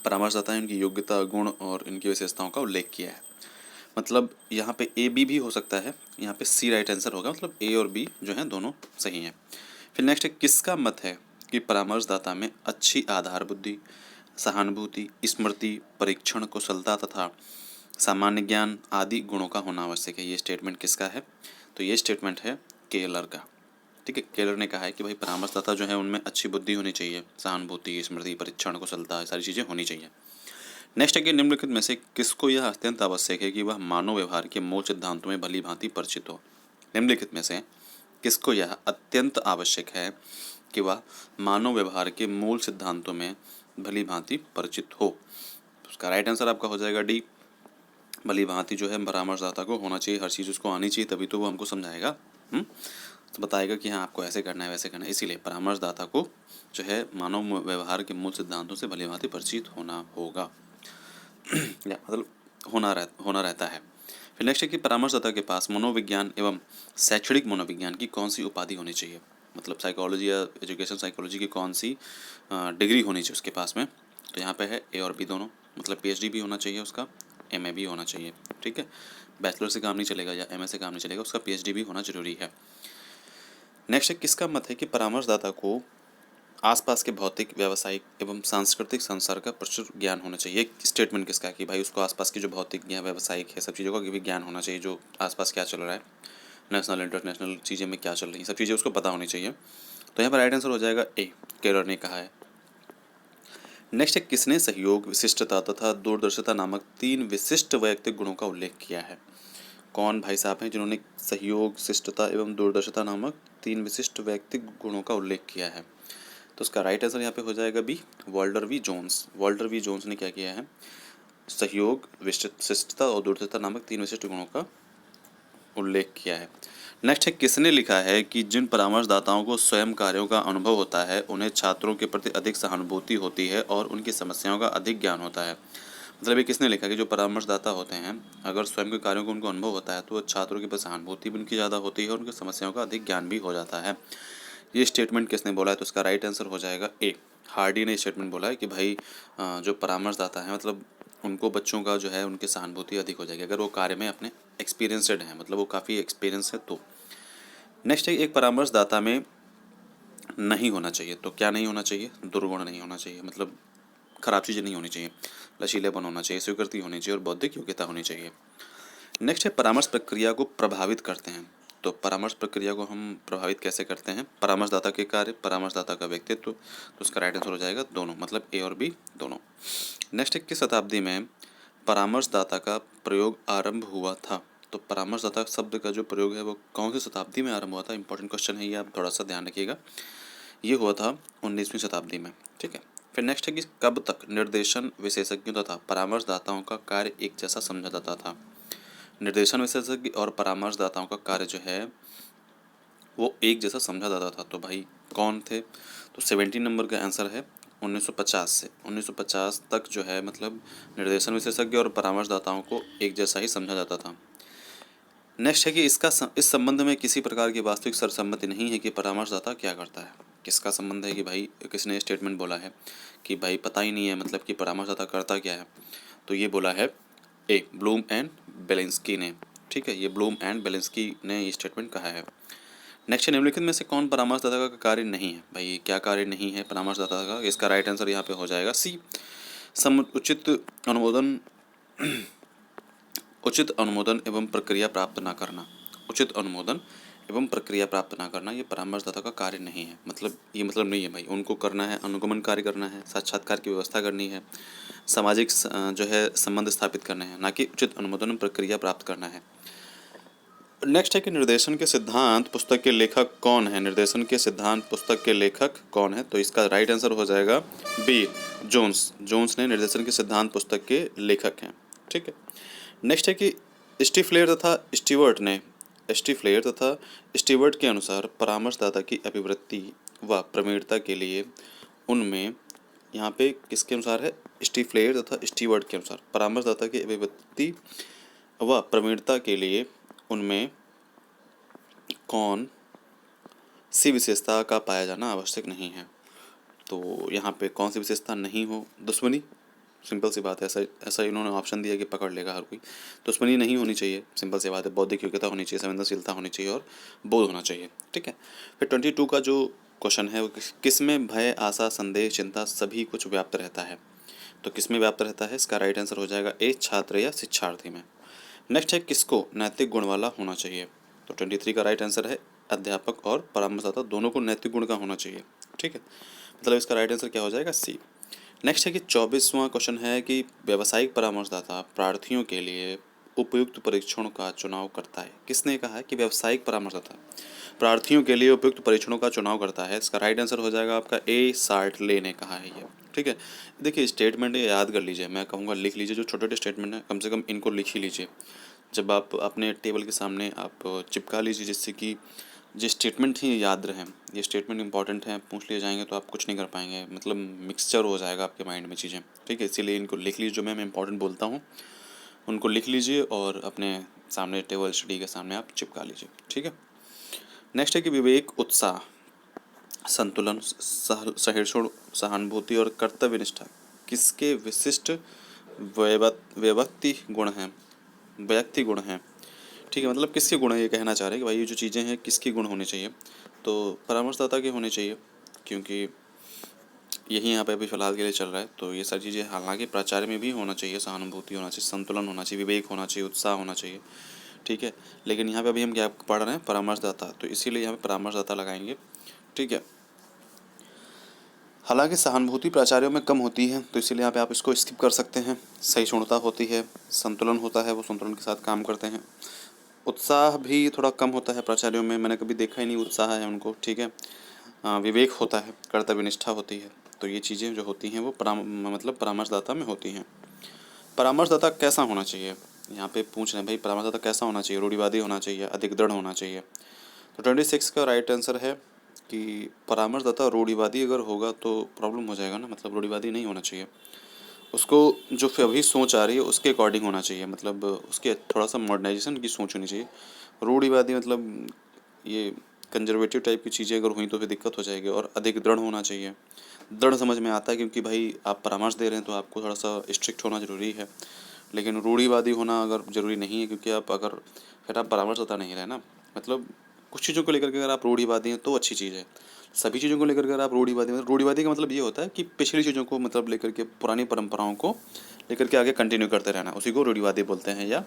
परामर्शदाता है इनकी योग्यता, गुण और इनकी विशेषताओं का उल्लेख किया है। मतलब यहाँ पे ए बी भी हो सकता है, यहाँ पे सी राइट आंसर होगा, मतलब ए और बी जो है दोनों सही हैं। फिर नेक्स्ट है किसका मत है कि परामर्शदाता में अच्छी आधार बुद्धि, सहानुभूति, स्मृति, परीक्षण, कुशलता तथा सामान्य ज्ञान आदि गुणों का होना आवश्यक है। ये स्टेटमेंट किसका है। तो ये स्टेटमेंट है केलर का। ठीक है, केलर ने कहा है कि भाई परामर्शदाता जो है उनमें अच्छी बुद्धि होनी चाहिए, सहानुभूति, स्मृति, परीक्षण, कुशलता, सारी चीज़ें होनी चाहिए। नेक्स्ट है कि निम्नलिखित में से किसको यह अत्यंत आवश्यक है कि वह मानव व्यवहार के मूल सिद्धांतों में भली भांति परिचित हो। निम्नलिखित में से किसको यह अत्यंत आवश्यक है कि वह मानव व्यवहार के मूल सिद्धांतों में भली भांति परिचित हो। उसका राइट आंसर आपका हो जाएगा डी, भली भांति जो है परामर्शदाता को होना चाहिए, हर चीज़ उसको आनी चाहिए, तभी तो वो हमको समझाएगा, तो बताएगा कि हाँ आपको ऐसे करना है, वैसे करना है। इसीलिए परामर्शदाता को जो है मानव व्यवहार के मूल सिद्धांतों से भली भांति परिचित होना होगा या मतलब होना रहता है। फिर नेक्स्ट है कि परामर्शदाता के पास मनोविज्ञान एवं शैक्षणिक मनोविज्ञान की कौन सी उपाधि होनी चाहिए। मतलब साइकोलॉजी या एजुकेशन साइकोलॉजी की कौन सी डिग्री होनी चाहिए उसके पास में। तो यहाँ पे है ए और बी दोनों, मतलब पीएचडी भी होना चाहिए उसका, एमए भी होना चाहिए। ठीक है, बैचलर से काम नहीं चलेगा या एमए से काम नहीं चलेगा, उसका पीएचडी भी होना जरूरी है। नेक्स्ट है किसका मत है कि परामर्शदाता को आसपास के भौतिक, व्यावसायिक एवं सांस्कृतिक संसार का प्रचुर ज्ञान होना चाहिए। स्टेटमेंट किसका है कि भाई उसको आसपास की जो भौतिक या व्यावसायिक है, सब चीज़ों का भी ज्ञान होना चाहिए, जो आसपास क्या चल रहा है, नेशनल इंटरनेशनल चीज़ें में क्या चल रही हैं, सब चीज़ें उसको पता होनी चाहिए। तो यहाँ पर राइट आंसर हो जाएगा ए, केलर ने कहा है। नेक्स्ट है किसने सहयोग, विशिष्टता तथा दूरदर्शिता नामक 3 विशिष्ट वैयक्तिक गुणों का उल्लेख किया है। कौन भाई साहब हैं जिन्होंने सहयोग, शिष्टता एवं दूरदर्शिता नामक 3 विशिष्ट वैयक्तिक गुणों का उल्लेख किया है। तो उसका राइट आंसर यहाँ पे हो जाएगा B, Walter V Jones. Walter V Jones ने क्या किया है, सहयोग, विशिष्टता और दूरदर्शिता नामक 3 विशिष्ट गुणों का उल्लेख किया है। नेक्स्ट है किसने लिखा है कि जिन परामर्शदाताओं को स्वयं कार्यों का अनुभव होता है उन्हें छात्रों के प्रति अधिक सहानुभूति होती है और उनकी समस्याओं का अधिक ज्ञान होता है। मतलब ये किसने लिखा कि जो परामर्शदाता होते हैं अगर स्वयं के कार्यों को उनको अनुभव होता है तो छात्रों के प्रति सहानुभूति भी उनकी ज़्यादा होती है और उनकी समस्याओं का अधिक ज्ञान भी हो जाता है। ये स्टेटमेंट किसने बोला है। तो इसका राइट आंसर हो जाएगा ए, हार्डी ने स्टेटमेंट बोला है कि भाई जो परामर्शदाता है मतलब उनको बच्चों का जो है उनकी सहानुभूति अधिक हो जाएगी अगर वो कार्य में अपने एक्सपीरियंसड हैं, मतलब वो काफ़ी एक्सपीरियंस है। तो नेक्स्ट है एक परामर्शदाता में नहीं होना चाहिए। तो क्या नहीं होना चाहिए, दुर्गुण नहीं होना चाहिए, मतलब खराब चीज़ें नहीं होनी चाहिए, लचीलेपन होना चाहिए, स्वीकृति होनी चाहिए और बौद्धिक योग्यता होनी चाहिए। नेक्स्ट है परामर्श प्रक्रिया को प्रभावित करते हैं। तो परामर्श प्रक्रिया को हम प्रभावित कैसे करते हैं, परामर्शदाता के कार्य, परामर्शदाता का व्यक्तित्व। तो उसका राइट आंसर हो जाएगा दोनों, मतलब ए और बी दोनों। नेक्स्ट है किस शताब्दी में परामर्शदाता का प्रयोग आरंभ हुआ था। तो परामर्शदाता शब्द का जो प्रयोग है वो कौन सी शताब्दी में आरंभ हुआ था? इंपॉर्टेंट क्वेश्चन है ये, आप थोड़ा सा ध्यान रखिएगा। ये हुआ था 19वीं शताब्दी में। ठीक है। फिर नेक्स्ट है कि कब तक निर्देशन विशेषज्ञों तथा परामर्शदाताओं का कार्य एक जैसा समझा जाता था? निर्देशन विशेषज्ञ और परामर्शदाताओं का कार्य जो है वो एक जैसा समझा जाता था। तो भाई कौन थे? तो 17 नंबर का आंसर है 1950 से 1950 तक जो है मतलब निर्देशन विशेषज्ञ और परामर्शदाताओं को एक जैसा ही समझा जाता था। नेक्स्ट है कि इस संबंध में किसी प्रकार की वास्तविक सरसम्मति नहीं है कि परामर्शदाता क्या करता है। किसका संबंध है कि भाई किसने स्टेटमेंट बोला है कि भाई पता ही नहीं है मतलब कि परामर्शदाता करता क्या है? तो ये बोला है ए ब्लूम एंड बेलिंस्की ने। ठीक है, ये ब्लूम एंड बेलिंस्की ने ये स्टेटमेंट कहा है। नेक्स्ट, निम्नलिखित में से कौन परामर्शदाता का कार्य नहीं है? भाई क्या कार्य नहीं है परामर्शदाता का? इसका राइट आंसर यहाँ पे हो जाएगा सी, उचित अनुमोदन एवं प्रक्रिया प्राप्त ना करना। उचित अनुमोदन एवं प्रक्रिया प्राप्त ना करना ये परामर्शदाता का कार्य नहीं है। मतलब ये मतलब नहीं है भाई, उनको करना है अनुगमन कार्य करना है, साक्षात्कार की व्यवस्था करनी है, सामाजिक जो है संबंध स्थापित करने हैं, ना कि उचित अनुमोदन एवं प्रक्रिया प्राप्त करना है। नेक्स्ट है कि निर्देशन के सिद्धांत पुस्तक के लेखक कौन है? निर्देशन के सिद्धांत पुस्तक के लेखक कौन है? तो इसका राइट आंसर हो जाएगा बी, जोन्स। जोन्स ने निर्देशन के सिद्धांत पुस्तक के लेखक हैं। ठीक है। नेक्स्ट है कि स्टीफलेयर तथा स्टीवर्ट के अनुसार परामर्शदाता की अभिवृत्ति व प्रवीणता के लिए उनमें, यहाँ पे किसके अनुसार है? स्टीफलेयर तथा स्टीवर्ट के अनुसार परामर्शदाता की अभिवृत्ति व प्रवीणता के लिए उनमें कौन सी विशेषता का पाया जाना आवश्यक नहीं है? तो यहाँ पे कौन सी विशेषता नहीं हो? दुश्मनी, सिंपल सी बात है। ऐसा इन्होंने ऑप्शन दिया कि पकड़ लेगा हर कोई। दुश्मनी नहीं होनी चाहिए, सिंपल सी बात है। बौद्धिक योग्यता होनी चाहिए, संवेदनशीलता होनी चाहिए और बोध होना चाहिए। ठीक है। फिर 22 का जो क्वेश्चन है वो किसमें भय, आशा, संदेह, चिंता सभी कुछ व्याप्त रहता है? तो किसमें व्याप्त रहता है? इसका राइट आंसर हो जाएगा ए, छात्र या शिक्षार्थी में। नेक्स्ट है किसको नैतिक गुण वाला होना चाहिए? तो 23 का राइट आंसर है अध्यापक और परामर्शदाता दोनों को नैतिक गुण का होना चाहिए। ठीक है, मतलब इसका राइट आंसर क्या हो जाएगा? सी। नेक्स्ट है कि 24वां क्वेश्चन है कि व्यावसायिक परामर्शदाता प्रार्थियों के लिए उपयुक्त परीक्षणों का चुनाव करता है। किसने कहा है कि व्यावसायिक परामर्शदाता प्रार्थियों के लिए उपयुक्त परीक्षणों का चुनाव करता है? इसका राइट आंसर हो जाएगा आपका ए, सार्टले ने कहा है ये। ठीक है, देखिए स्टेटमेंट ये याद कर लीजिए, मैं कहूँगा लिख लीजिए। जो छोटे छोटे स्टेटमेंट हैं कम से कम इनको लिख ही लीजिए। जब आप अपने टेबल के सामने आप चिपका लीजिए, जिससे कि ये स्टेटमेंट ही याद रहें। ये स्टेटमेंट इंपॉर्टेंट है, पूछ लिए जाएंगे तो आप कुछ नहीं कर पाएंगे, मतलब मिक्सचर हो जाएगा आपके माइंड में चीज़ें। ठीक है, इसीलिए इनको लिख लीजिए। जो मैं इंपॉर्टेंट बोलता हूँ उनको लिख लीजिए और अपने सामने टेबल स्टडी के सामने आप चिपका लीजिए। ठीक है। नेक्स्ट है कि विवेक, उत्साह, संतुलन, सहिष्णु, सहानुभूति और कर्तव्य निष्ठा किसके विशिष्ट व्यक्ति गुण हैं? व्यक्ति गुण हैं। ठीक है, मतलब किसके गुण है ये कहना चाह रहे हैं कि भाई ये जो चीज़ें हैं किसके गुण होने चाहिए? तो परामर्शदाता के होने चाहिए, क्योंकि यही यहाँ पे अभी फ़िलहाल के लिए चल रहा है। तो ये सारी चीज़ें हालांकि प्राचार्य में भी होना चाहिए, सहानुभूति होना चाहिए, संतुलन होना चाहिए, विवेक होना चाहिए, उत्साह होना चाहिए। ठीक है, लेकिन यहाँ पे अभी हम क्या पढ़ रहे हैं? परामर्शदाता, तो इसीलिए यहाँ पे परामर्शदाता लगाएंगे। ठीक है, हालांकि सहानुभूति प्राचार्यों में कम होती है, तो इसीलिए यहाँ पे आप इसको स्किप कर सकते हैं। सहिष्णुता होती है, संतुलन होता है, वो संतुलन के साथ काम करते हैं। उत्साह भी थोड़ा कम होता है प्राचार्यों में, मैंने कभी देखा ही नहीं उत्साह है उनको। ठीक है, विवेक होता है, कर्तव्य निष्ठा होती है। तो ये चीज़ें जो होती हैं वो मतलब परामर्शदाता में होती हैं। परामर्शदाता कैसा होना चाहिए? यहाँ पे पूछ रहे हैं भाई परामर्शदाता कैसा होना चाहिए? रूढ़िवादी होना चाहिए, अधिक दृढ़ होना चाहिए? तो 26 का राइट आंसर है कि परामर्शदाता रूढ़िवादी अगर होगा तो प्रॉब्लम हो जाएगा ना, मतलब रूढ़िवादी नहीं होना चाहिए। उसको जो अभी सोच आ रही है उसके अकॉर्डिंग होना चाहिए, मतलब उसके थोड़ा सा मॉडर्नाइजेशन की सोच होनी चाहिए। रूढ़िवादी मतलब ये कंजर्वेटिव टाइप की चीज़ें अगर हुई तो फिर दिक्कत हो जाएगी। और अधिक दृढ़ होना चाहिए। दृढ़ समझ में आता है क्योंकि भाई आप परामर्श दे रहे हैं तो आपको थोड़ा सा स्ट्रिक्ट होना ज़रूरी है, लेकिन रूढ़िवादी होना अगर ज़रूरी नहीं है, क्योंकि आप अगर फिर आप परामर्शदाता नहीं रहे ना। मतलब कुछ चीज़ों को लेकर के अगर आप रूढ़िवादी हैं तो अच्छी चीज़ है, सभी चीज़ों को लेकर अगर आप रूढ़िवादी, मतलब रूढ़िवादी का मतलब ये होता है कि पिछली चीज़ों को मतलब लेकर के, पुरानी परंपराओं को लेकर के आगे कंटिन्यू करते रहना, उसी को रूढ़िवादी बोलते हैं, या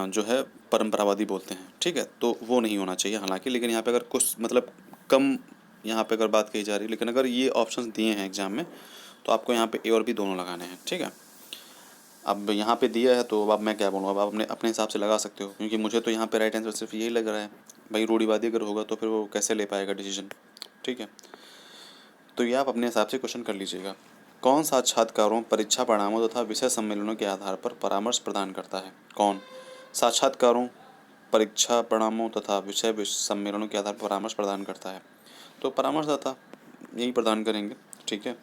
जो है परंपरावादी बोलते हैं। ठीक है, तो वो नहीं होना चाहिए हालांकि। लेकिन यहाँ पे अगर कुछ मतलब कम यहाँ पे अगर बात कही जा रही है, लेकिन अगर ये ऑप्शंस दिए हैं एग्जाम में तो आपको यहाँ पे ए और बी दोनों लगाने हैं। ठीक है, अब यहाँ पे दिया है तो अब मैं क्या बोलूँ, अब आप अपने अपने हिसाब से लगा सकते हो, क्योंकि मुझे तो यहाँ पे राइट आंसर सिर्फ यही लग रहा है। भाई रूढ़िवादी अगर होगा तो फिर वो कैसे ले पाएगा डिसीजन। ठीक है, तो ये आप अपने हिसाब से क्वेश्चन कर लीजिएगा। कौन साक्षात्कारों, परीक्षा परिणामों तथा विषय सम्मेलनों के आधार पर परामर्श प्रदान करता है? कौन साक्षात्कारों, परीक्षा परिणामों तथा विषय सम्मेलनों के आधार पर परामर्श प्रदान करता है? तो परामर्शदाता यही प्रदान करेंगे। ठीक है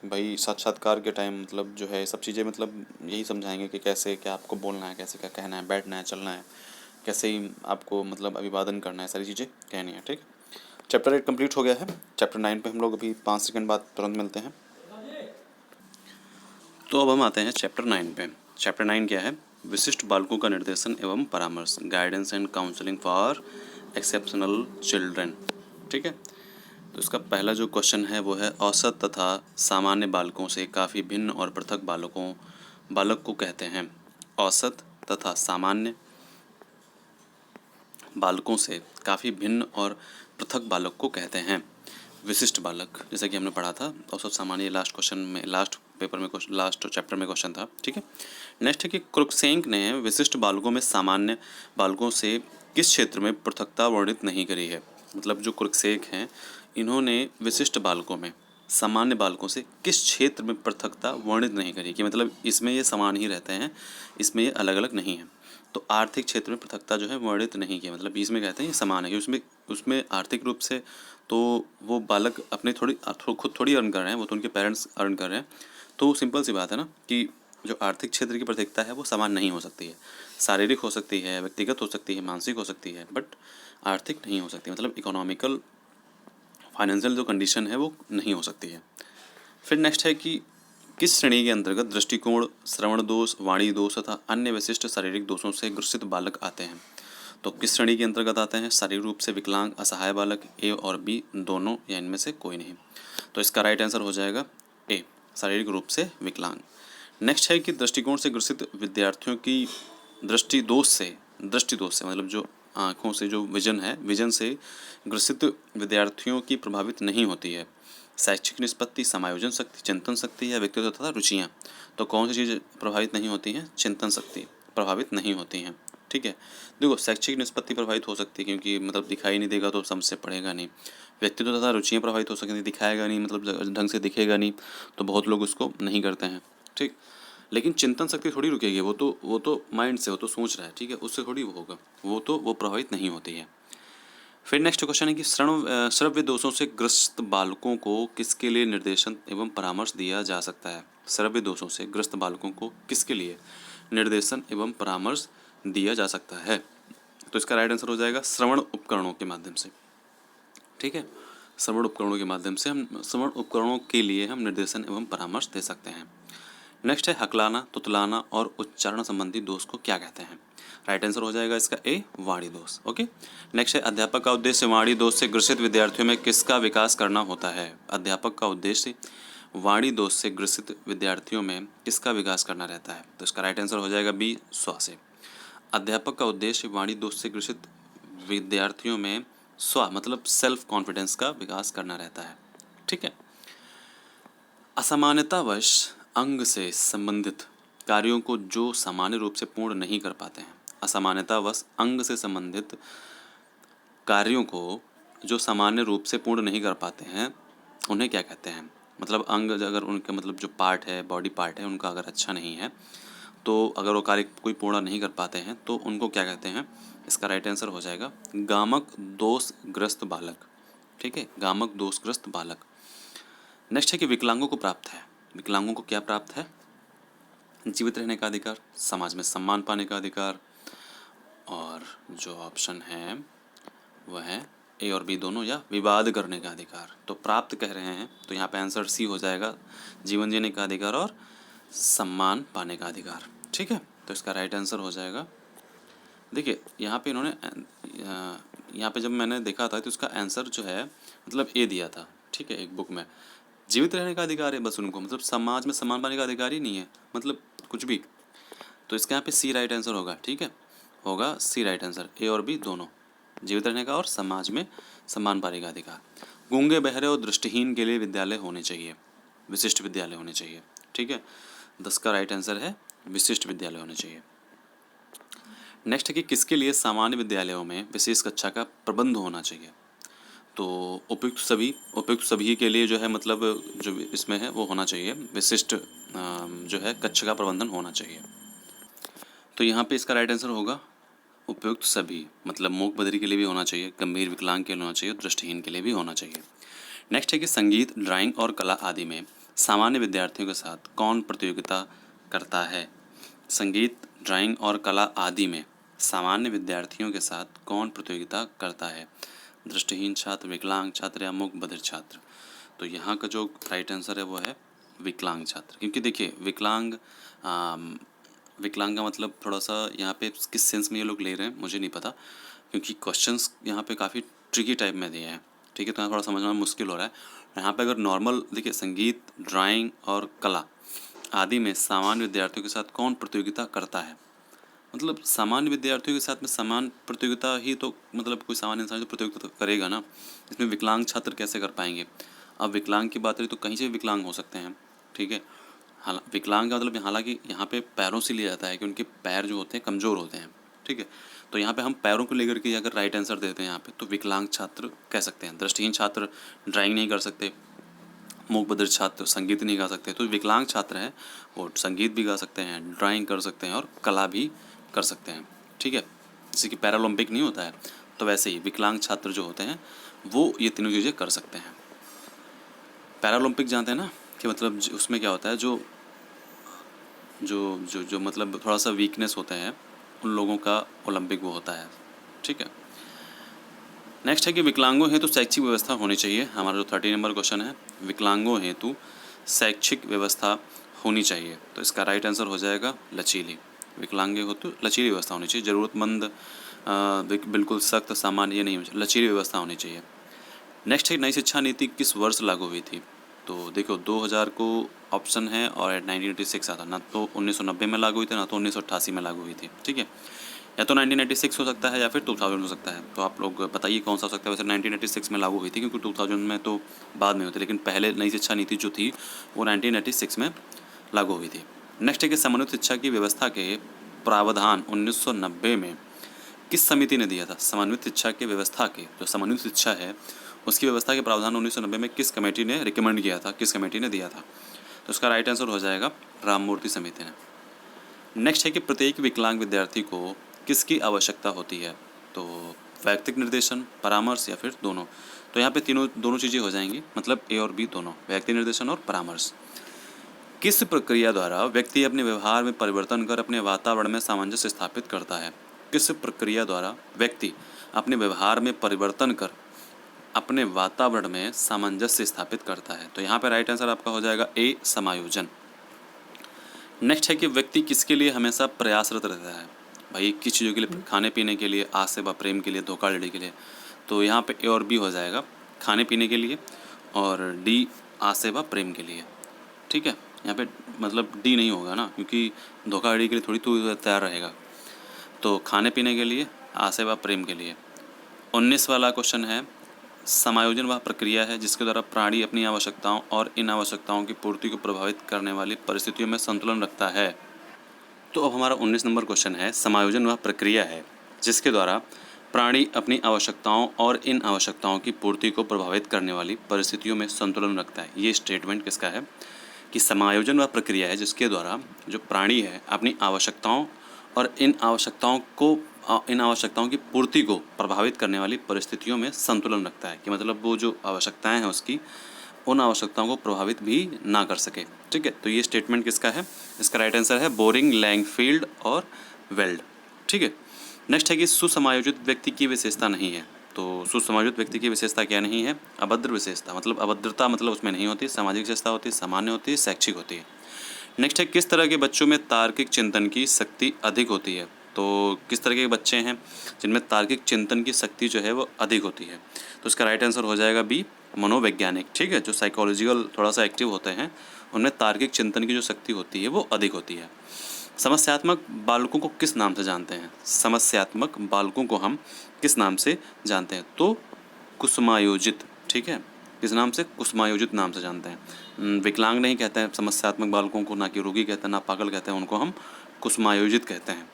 भाई, साक्षात्कार के टाइम मतलब जो है सब चीज़ें मतलब यही समझाएंगे कि कैसे क्या आपको बोलना है, कैसे क्या कहना है, बैठना है, चलना है, कैसे ही आपको मतलब अभिवादन करना है, सारी चीज़ें कहनी है। ठीक, चैप्टर 8 कंप्लीट हो गया है। चैप्टर 9 पे हम लोग अभी 5 सेकंड बाद तुरंत मिलते हैं। तो अब हम आते हैं चैप्टर 9 पे। चैप्टर 9 क्या है? विशिष्ट बालकों का निर्देशन एवं परामर्श, guidance and counselling for exceptional children. ठीक है, तो इसका पहला जो क्वेश्चन है वो है, औसत तथा सामान्य बालकों से काफ़ी भिन्न और पृथक बालक को कहते हैं। औसत तथा सामान्य बालकों से काफ़ी भिन्न और पृथक बालक को कहते हैं विशिष्ट बालक। जैसा कि हमने पढ़ा था, औसत सामान्य लास्ट क्वेश्चन में, लास्ट पेपर में, लास्ट चैप्टर में क्वेश्चन था। ठीक है, नेक्स्ट है कि क्रुक्सेंक ने विशिष्ट बालकों में सामान्य बालकों से किस क्षेत्र में पृथकता वर्णित नहीं करी है? मतलब जो क्रुक्सेंक हैं, इन्होंने विशिष्ट बालकों में सामान्य बालकों से किस क्षेत्र में पृथकता वर्णित नहीं करी, कि मतलब इसमें ये समान ही रहते हैं, इसमें ये अलग अलग नहीं हैं। तो आर्थिक क्षेत्र में पृथकता जो है वर्णित नहीं किया, मतलब बीच में कहते हैं ये समान है, कि उसमें उसमें आर्थिक रूप से तो वो बालक अपने खुद थोड़ी अर्न कर रहे हैं, वो तो उनके पेरेंट्स अर्न कर रहे हैं। तो सिंपल सी बात है ना कि जो आर्थिक क्षेत्र की पृथकता है वो समान नहीं हो सकती है। शारीरिक हो सकती है, व्यक्तिगत हो सकती है, मानसिक हो सकती है, बट आर्थिक नहीं हो सकती, मतलब इकोनॉमिकल फाइनेंशियल जो कंडीशन है वो नहीं हो सकती है। फिर नेक्स्ट है कि किस श्रेणी के अंतर्गत दृष्टिकोण, श्रवण दोष, वाणी दोष तथा अन्य विशिष्ट शारीरिक दोषों से ग्रसित बालक आते हैं? तो किस श्रेणी के अंतर्गत आते हैं? शारीरिक रूप से विकलांग, असहाय बालक, ए और बी दोनों, या इनमें से कोई नहीं। तो इसका राइट आंसर हो जाएगा ए, शारीरिक रूप से विकलांग। नेक्स्ट है कि दृष्टिकोण से ग्रसित विद्यार्थियों की दृष्टि दोष से मतलब जो आँखों से जो विजन है, विजन से ग्रसित विद्यार्थियों की प्रभावित नहीं होती है शैक्षिक निष्पत्ति, समायोजन शक्ति, चिंतन शक्ति या व्यक्तित्व तथा रुचियाँ। तो कौन सी चीज़ प्रभावित नहीं होती हैं? चिंतन शक्ति प्रभावित नहीं होती हैं। ठीक है, देखो शैक्षिक निष्पत्ति प्रभावित हो सकती है, क्योंकि मतलब दिखाई नहीं देगा तो समझ से पढ़ेगा नहीं। व्यक्तित्व तथा रुचियाँ प्रभावित हो सकती हैं, दिखाएगा नहीं मतलब ढंग से दिखेगा नहीं, तो बहुत लोग उसको नहीं करते हैं। ठीक, लेकिन चिंतन शक्ति थोड़ी रुकेगी, वो तो माइंड से, वो तो सोच रहा है। ठीक है, उससे थोड़ी वो होगा, वो प्रभावित नहीं होती है। फिर नेक्स्ट क्वेश्चन है कि श्रव्य दोषों से ग्रस्त बालकों को किसके लिए निर्देशन एवं परामर्श दिया जा सकता है? श्रव्य दोषों से ग्रस्त बालकों को किसके लिए निर्देशन एवं परामर्श दिया जा सकता है? तो इसका राइट आंसर हो जाएगा श्रवण उपकरणों के माध्यम से। ठीक है, श्रवण उपकरणों के माध्यम से हम श्रवण उपकरणों के लिए हम निर्देशन एवं परामर्श दे सकते हैं। नेक्स्ट है हकलाना, तुतलाना और उच्चारण संबंधी दोष को क्या कहते हैं? राइट आंसर हो जाएगा इसका ए, वाणी दोष। ओके, नेक्स्ट है अध्यापक का उद्देश्य वाणी दोष से ग्रसित विद्यार्थियों में किसका विकास करना होता है? अध्यापक का उद्देश्य वाणी दोष से ग्रसित विद्यार्थियों में किसका विकास करना रहता है? तो इसका राइट आंसर हो जाएगा बी, स्व से। अध्यापक का उद्देश्य वाणी दोष से ग्रसित विद्यार्थियों में स्व मतलब सेल्फ कॉन्फिडेंस का विकास करना रहता है। ठीक है, असमानतावश अंग से संबंधित कार्यों को जो सामान्य रूप से पूर्ण नहीं कर पाते हैं, असमानतावश अंग से संबंधित कार्यों को जो सामान्य रूप से पूर्ण नहीं कर पाते हैं, उन्हें क्या कहते हैं? मतलब अंग अगर उनका मतलब जो पार्ट है, बॉडी पार्ट है, उनका अगर अच्छा नहीं है, तो अगर वो कार्य कोई पूर्ण नहीं कर पाते हैं तो उनको क्या कहते हैं? इसका राइट आंसर हो जाएगा गामक दोषग्रस्त बालक। ठीक है, गामक दोषग्रस्त बालक। नेक्स्ट है कि विकलांगों को प्राप्त है, विकलांगों को क्या प्राप्त है? जीवित रहने का अधिकार, समाज में सम्मान पाने का अधिकार, और जो ऑप्शन है वह है ए और बी दोनों, या विवाद करने का अधिकार। तो प्राप्त कह रहे हैं तो यहाँ पे आंसर सी हो जाएगा, जीवन जीने का अधिकार और सम्मान पाने का अधिकार। ठीक है, तो इसका राइट आंसर हो जाएगा, देखिए यहाँ पे इन्होंने यहाँ पे जब मैंने देखा था तो इसका आंसर जो है मतलब ए दिया था। ठीक है, एक बुक में जीवित रहने का अधिकार है बस उनको, मतलब समाज में सम्मान पाने का अधिकार ही नहीं है, मतलब कुछ भी। तो इसका यहाँ पे सी राइट आंसर होगा। ठीक है, होगा सी राइट आंसर, ए और बी दोनों, जीवित रहने का और समाज में सम्मान पाने का अधिकार। गूंगे, बहरे और दृष्टिहीन के लिए विद्यालय होने चाहिए, विशिष्ट विद्यालय होने चाहिए। ठीक है, 10 का राइट आंसर है विशिष्ट विद्यालय होने चाहिए। नेक्स्ट है कि किसके लिए सामान्य विद्यालयों में विशेष कक्षा का प्रबंध होना चाहिए। तो उपयुक्त सभी के लिए जो है मतलब जो इसमें है वो होना चाहिए, विशिष्ट जो है कक्षा का प्रबंधन होना चाहिए। तो यहाँ पे इसका राइट आंसर होगा उपयुक्त सभी, मतलब मूक बधिर के लिए भी होना चाहिए, गंभीर विकलांग के लिए होना चाहिए, दृष्टिहीन के लिए भी होना चाहिए। नेक्स्ट है कि संगीत, ड्राइंग और कला आदि में सामान्य विद्यार्थियों के साथ कौन प्रतियोगिता करता है। संगीत, ड्राइंग और कला आदि में सामान्य विद्यार्थियों के साथ कौन प्रतियोगिता करता है। दृष्टिहीन छात्र, विकलांग छात्र या मूक बधिर छात्र। तो यहाँ का जो राइट आंसर है वो है विकलांग छात्र, क्योंकि देखिए विकलांग का मतलब थोड़ा सा यहाँ पे किस सेंस में ये लोग ले रहे हैं मुझे नहीं पता, क्योंकि क्वेश्चंस यहाँ पे काफ़ी ट्रिकी टाइप में दिए हैं, ठीक है, तो यहाँ थोड़ा समझना मुश्किल हो रहा है। यहाँ पे अगर नॉर्मल देखिए संगीत, ड्राइंग और कला आदि में सामान्य विद्यार्थियों के साथ कौन प्रतियोगिता करता है, मतलब सामान्य विद्यार्थियों के साथ में समान प्रतियोगिता ही तो मतलब कोई सामान्य इंसान जो प्रतियोगिता तो करेगा ना, इसमें विकलांग छात्र कैसे कर पाएंगे। अब विकलांग की बात करें तो कहीं से भी विकलांग हो सकते हैं, ठीक है। विकलांग का मतलब हालांकि यहाँ पे पैरों से लिया जाता है कि उनके पैर जो होते हैं कमज़ोर होते हैं, ठीक है। तो यहाँ पे हम पैरों को लेकर के अगर राइट आंसर देते हैं यहाँ पे तो विकलांग छात्र कह सकते हैं। दृष्टिहीन छात्र ड्राइंग नहीं कर सकते, मूक बधिर छात्र संगीत नहीं गा सकते, तो विकलांग छात्र हैं वो संगीत भी गा सकते हैं, ड्राइंग कर सकते हैं और कला भी कर सकते हैं, ठीक है। जैसे कि पैरालंपिक नहीं होता है तो वैसे ही विकलांग छात्र जो होते हैं वो ये तीनों चीज़ें कर सकते हैं। पैरालंपिक जानते हैं ना कि मतलब उसमें क्या होता है, जो जो जो जो मतलब थोड़ा सा वीकनेस होते हैं उन लोगों का ओलंपिक वो होता है, ठीक है। नेक्स्ट है कि विकलांगों हेतु शैक्षिक व्यवस्था होनी चाहिए। हमारा जो 30 नंबर क्वेश्चन है, विकलांगों हेतु शैक्षिक व्यवस्था होनी चाहिए, तो इसका राइट आंसर हो जाएगा लचीली। विकलांगों हेतु लचीली व्यवस्था होनी चाहिए, ज़रूरतमंद बिल्कुल सख्त सामान्य ये नहीं होनी चाहिए, लचीली व्यवस्था होनी चाहिए। नेक्स्ट है नई शिक्षा नीति किस वर्ष लागू हुई थी। तो देखो 2000 को ऑप्शन है और 1986 आता, ना तो 1990 में लागू हुई थी ना तो 1988 में लागू हुई थी, ठीक है। या तो 1996 हो सकता है या फिर 2000 हो सकता है, तो आप लोग बताइए कौन सा हो सकता है। वैसे 1986 में लागू हुई थी क्योंकि 2000 में तो बाद में हुई थी, लेकिन पहले नई शिक्षा नीति जो थी वो 1986 में लागू हुई थी। नेक्स्ट है कि समन्वित शिक्षा की व्यवस्था के प्रावधान 1990 में किस समिति ने दिया था। समन्वित शिक्षा की व्यवस्था के जो समन्वित शिक्षा है उसकी व्यवस्था के प्रावधान 1990 में किस कमेटी ने रिकमेंड किया था, किस कमेटी ने दिया था। तो उसका राइट आंसर हो जाएगा राममूर्ति समिति ने। नेक्स्ट है कि प्रत्येक विकलांग विद्यार्थी को किसकी आवश्यकता होती है। तो व्यक्तिगत निर्देशन, परामर्श या फिर दोनों। तो यहाँ पे दोनों चीज़ें हो जाएंगी, मतलब ए और बी दोनों, व्यक्तिगत निर्देशन और परामर्श। किस प्रक्रिया द्वारा व्यक्ति अपने व्यवहार में परिवर्तन कर अपने वातावरण में सामंजस्य स्थापित करता है। किस प्रक्रिया द्वारा व्यक्ति अपने व्यवहार में परिवर्तन कर अपने वातावरण में सामंजस्य स्थापित करता है। तो यहाँ पे राइट आंसर आपका हो जाएगा ए, समायोजन। नेक्स्ट है कि व्यक्ति किसके लिए हमेशा प्रयासरत रहता है। भाई किस चीज़ों के लिए, खाने पीने के लिए, आस सेवा प्रेम के लिए, धोखाधड़ी के लिए। तो यहाँ पे ए और बी हो जाएगा, खाने पीने के लिए, और डी आस सेवा प्रेम के लिए, ठीक है। यहाँ पे मतलब डी नहीं होगा ना, क्योंकि धोखाधड़ी के लिए थोड़ी तो तैयार रहेगा। तो खाने पीने के लिए, आस सेवा प्रेम के लिए। 19 वाला क्वेश्चन है, समायोजन वह प्रक्रिया है जिसके द्वारा प्राणी अपनी आवश्यकताओं और इन आवश्यकताओं की पूर्ति को प्रभावित करने वाली परिस्थितियों में संतुलन रखता है। तो अब हमारा 19 नंबर क्वेश्चन है, समायोजन वह प्रक्रिया है जिसके द्वारा प्राणी अपनी आवश्यकताओं और इन आवश्यकताओं की पूर्ति को प्रभावित करने वाली परिस्थितियों में संतुलन रखता है। ये स्टेटमेंट किसका है कि समायोजन वह प्रक्रिया है जिसके द्वारा जो प्राणी है अपनी आवश्यकताओं और इन आवश्यकताओं की पूर्ति को प्रभावित करने वाली परिस्थितियों में संतुलन रखता है, कि मतलब वो जो आवश्यकताएं हैं उसकी उन आवश्यकताओं को प्रभावित भी ना कर सके, ठीक है। तो ये स्टेटमेंट किसका है, इसका राइट आंसर है बोरिंग, लैंगफील्ड और वेल्ड, ठीक है। नेक्स्ट है कि सुसमायोजित व्यक्ति की विशेषता नहीं है। तो सुसमायोजित व्यक्ति की विशेषता क्या नहीं है, अभद्र विशेषता, मतलब अभद्रता मतलब उसमें नहीं होती, सामाजिक विशेषता होती है, सामान्य होती है, शैक्षिक होती है। नेक्स्ट है किस तरह के बच्चों में तार्किक चिंतन की शक्ति अधिक होती है। तो किस तरह के बच्चे हैं जिनमें तार्किक चिंतन की शक्ति जो है वो अधिक होती है। तो इसका राइट आंसर हो जाएगा बी, मनोवैज्ञानिक, ठीक है। जो साइकोलॉजिकल थोड़ा सा एक्टिव होते हैं उनमें तार्किक चिंतन की जो शक्ति होती है वो अधिक होती है। समस्यात्मक बालकों को किस नाम से जानते हैं। समस्यात्मक बालकों को हम किस नाम से जानते हैं, तो कुसुमायोजित, ठीक है। किस नाम से? कुसुमायोजित नाम से जानते हैं। विकलांग नहीं कहते हैं समस्यात्मक बालकों को, ना कि रोगी कहते हैं, ना पागल कहते हैं, उनको हम कुसुमायोजित कहते हैं।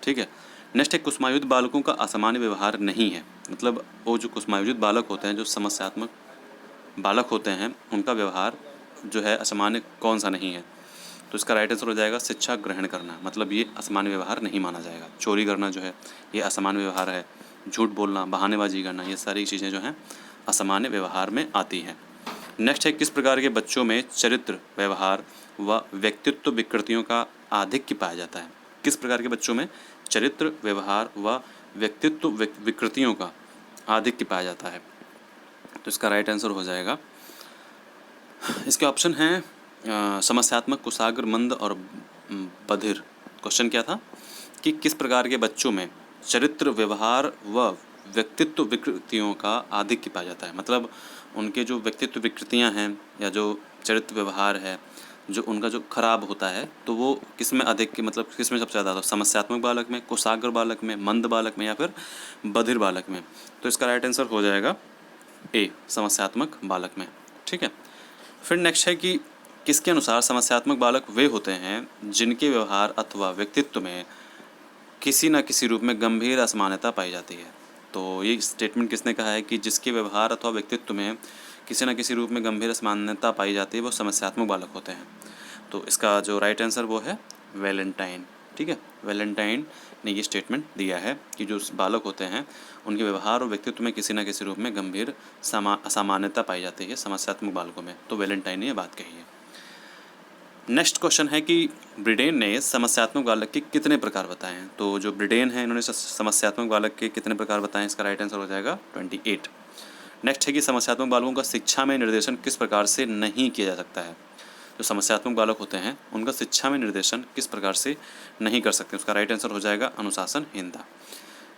ठीक है। नेक्स्ट है, कुसुमायोजित बालकों का असामान्य व्यवहार नहीं है। मतलब वो जो कुसुमायोजित बालक होते हैं, जो समस्यात्मक बालक होते हैं, उनका व्यवहार जो है असामान्य कौन सा नहीं है? तो इसका राइट आंसर हो जाएगा शिक्षा ग्रहण करना। मतलब ये असामान्य व्यवहार नहीं माना जाएगा। चोरी करना जो है ये असामान्य व्यवहार है। झूठ बोलना, बहानेबाजी करना, ये सारी चीज़ें जो हैं असामान्य व्यवहार में आती हैं। नेक्स्ट है, किस प्रकार के बच्चों में चरित्र, व्यवहार व व्यक्तित्व विकृतियों का आधिक्य पाया जाता है? किस प्रकार के बच्चों में चरित्र, व्यवहार व व्यक्तित्व विकृतियों का आधिक्य पाया जाता है? तो इसका राइट आंसर हो जाएगा, इसके ऑप्शन हैं समस्यात्मक, कुशाग्र, मंद और बधिर। क्वेश्चन क्या था कि किस प्रकार के बच्चों में चरित्र, व्यवहार व व्यक्तित्व विकृतियों का आधिक्य पाया जाता है? मतलब उनके जो व्यक्तित्व विकृतियां हैं या जो चरित्र व्यवहार है जो उनका जो खराब होता है, तो वो किस में अधिक, मतलब किस में सबसे ज़्यादा होता है? समस्यात्मक बालक में, कुशाग्र बालक में, मंद बालक में या फिर बधिर बालक में? तो इसका राइट आंसर हो जाएगा ए, समस्यात्मक बालक में। ठीक है। फिर नेक्स्ट है कि किसके अनुसार समस्यात्मक बालक वे होते हैं जिनके व्यवहार अथवा व्यक्तित्व में किसी न किसी रूप में गंभीर असमानता पाई जाती है? तो ये स्टेटमेंट किसने कहा है कि जिसके व्यवहार अथवा व्यक्तित्व में किसी न किसी रूप में गंभीर असमानता पाई जाती है वो समस्यात्मक बालक होते हैं? तो इसका जो राइट आंसर वो है वैलेंटाइन। ठीक है, वैलेंटाइन ने ये स्टेटमेंट दिया है कि जो बालक होते हैं उनके व्यवहार और व्यक्तित्व में किसी न किसी रूप में गंभीर असामान्यता पाई जाती है समस्यात्मक बालकों में। तो वैलेंटाइन ने ये बात कही है। नेक्स्ट क्वेश्चन है कि ब्रिडेन ने समस्यात्मक बालक के कितने प्रकार बताए हैं? तो जो ब्रिडेन है इन्होंने समस्यात्मक बालक के कितने प्रकार बताए हैं? इसका राइट आंसर हो जाएगा 28। नेक्स्ट है कि समस्यात्मक बालकों का शिक्षा में निर्देशन किस प्रकार से नहीं किया जा सकता है? जो समस्यात्मक बालक होते हैं उनका शिक्षा में निर्देशन किस प्रकार से नहीं कर सकते? उसका राइट आंसर हो जाएगा अनुशासनहीनता।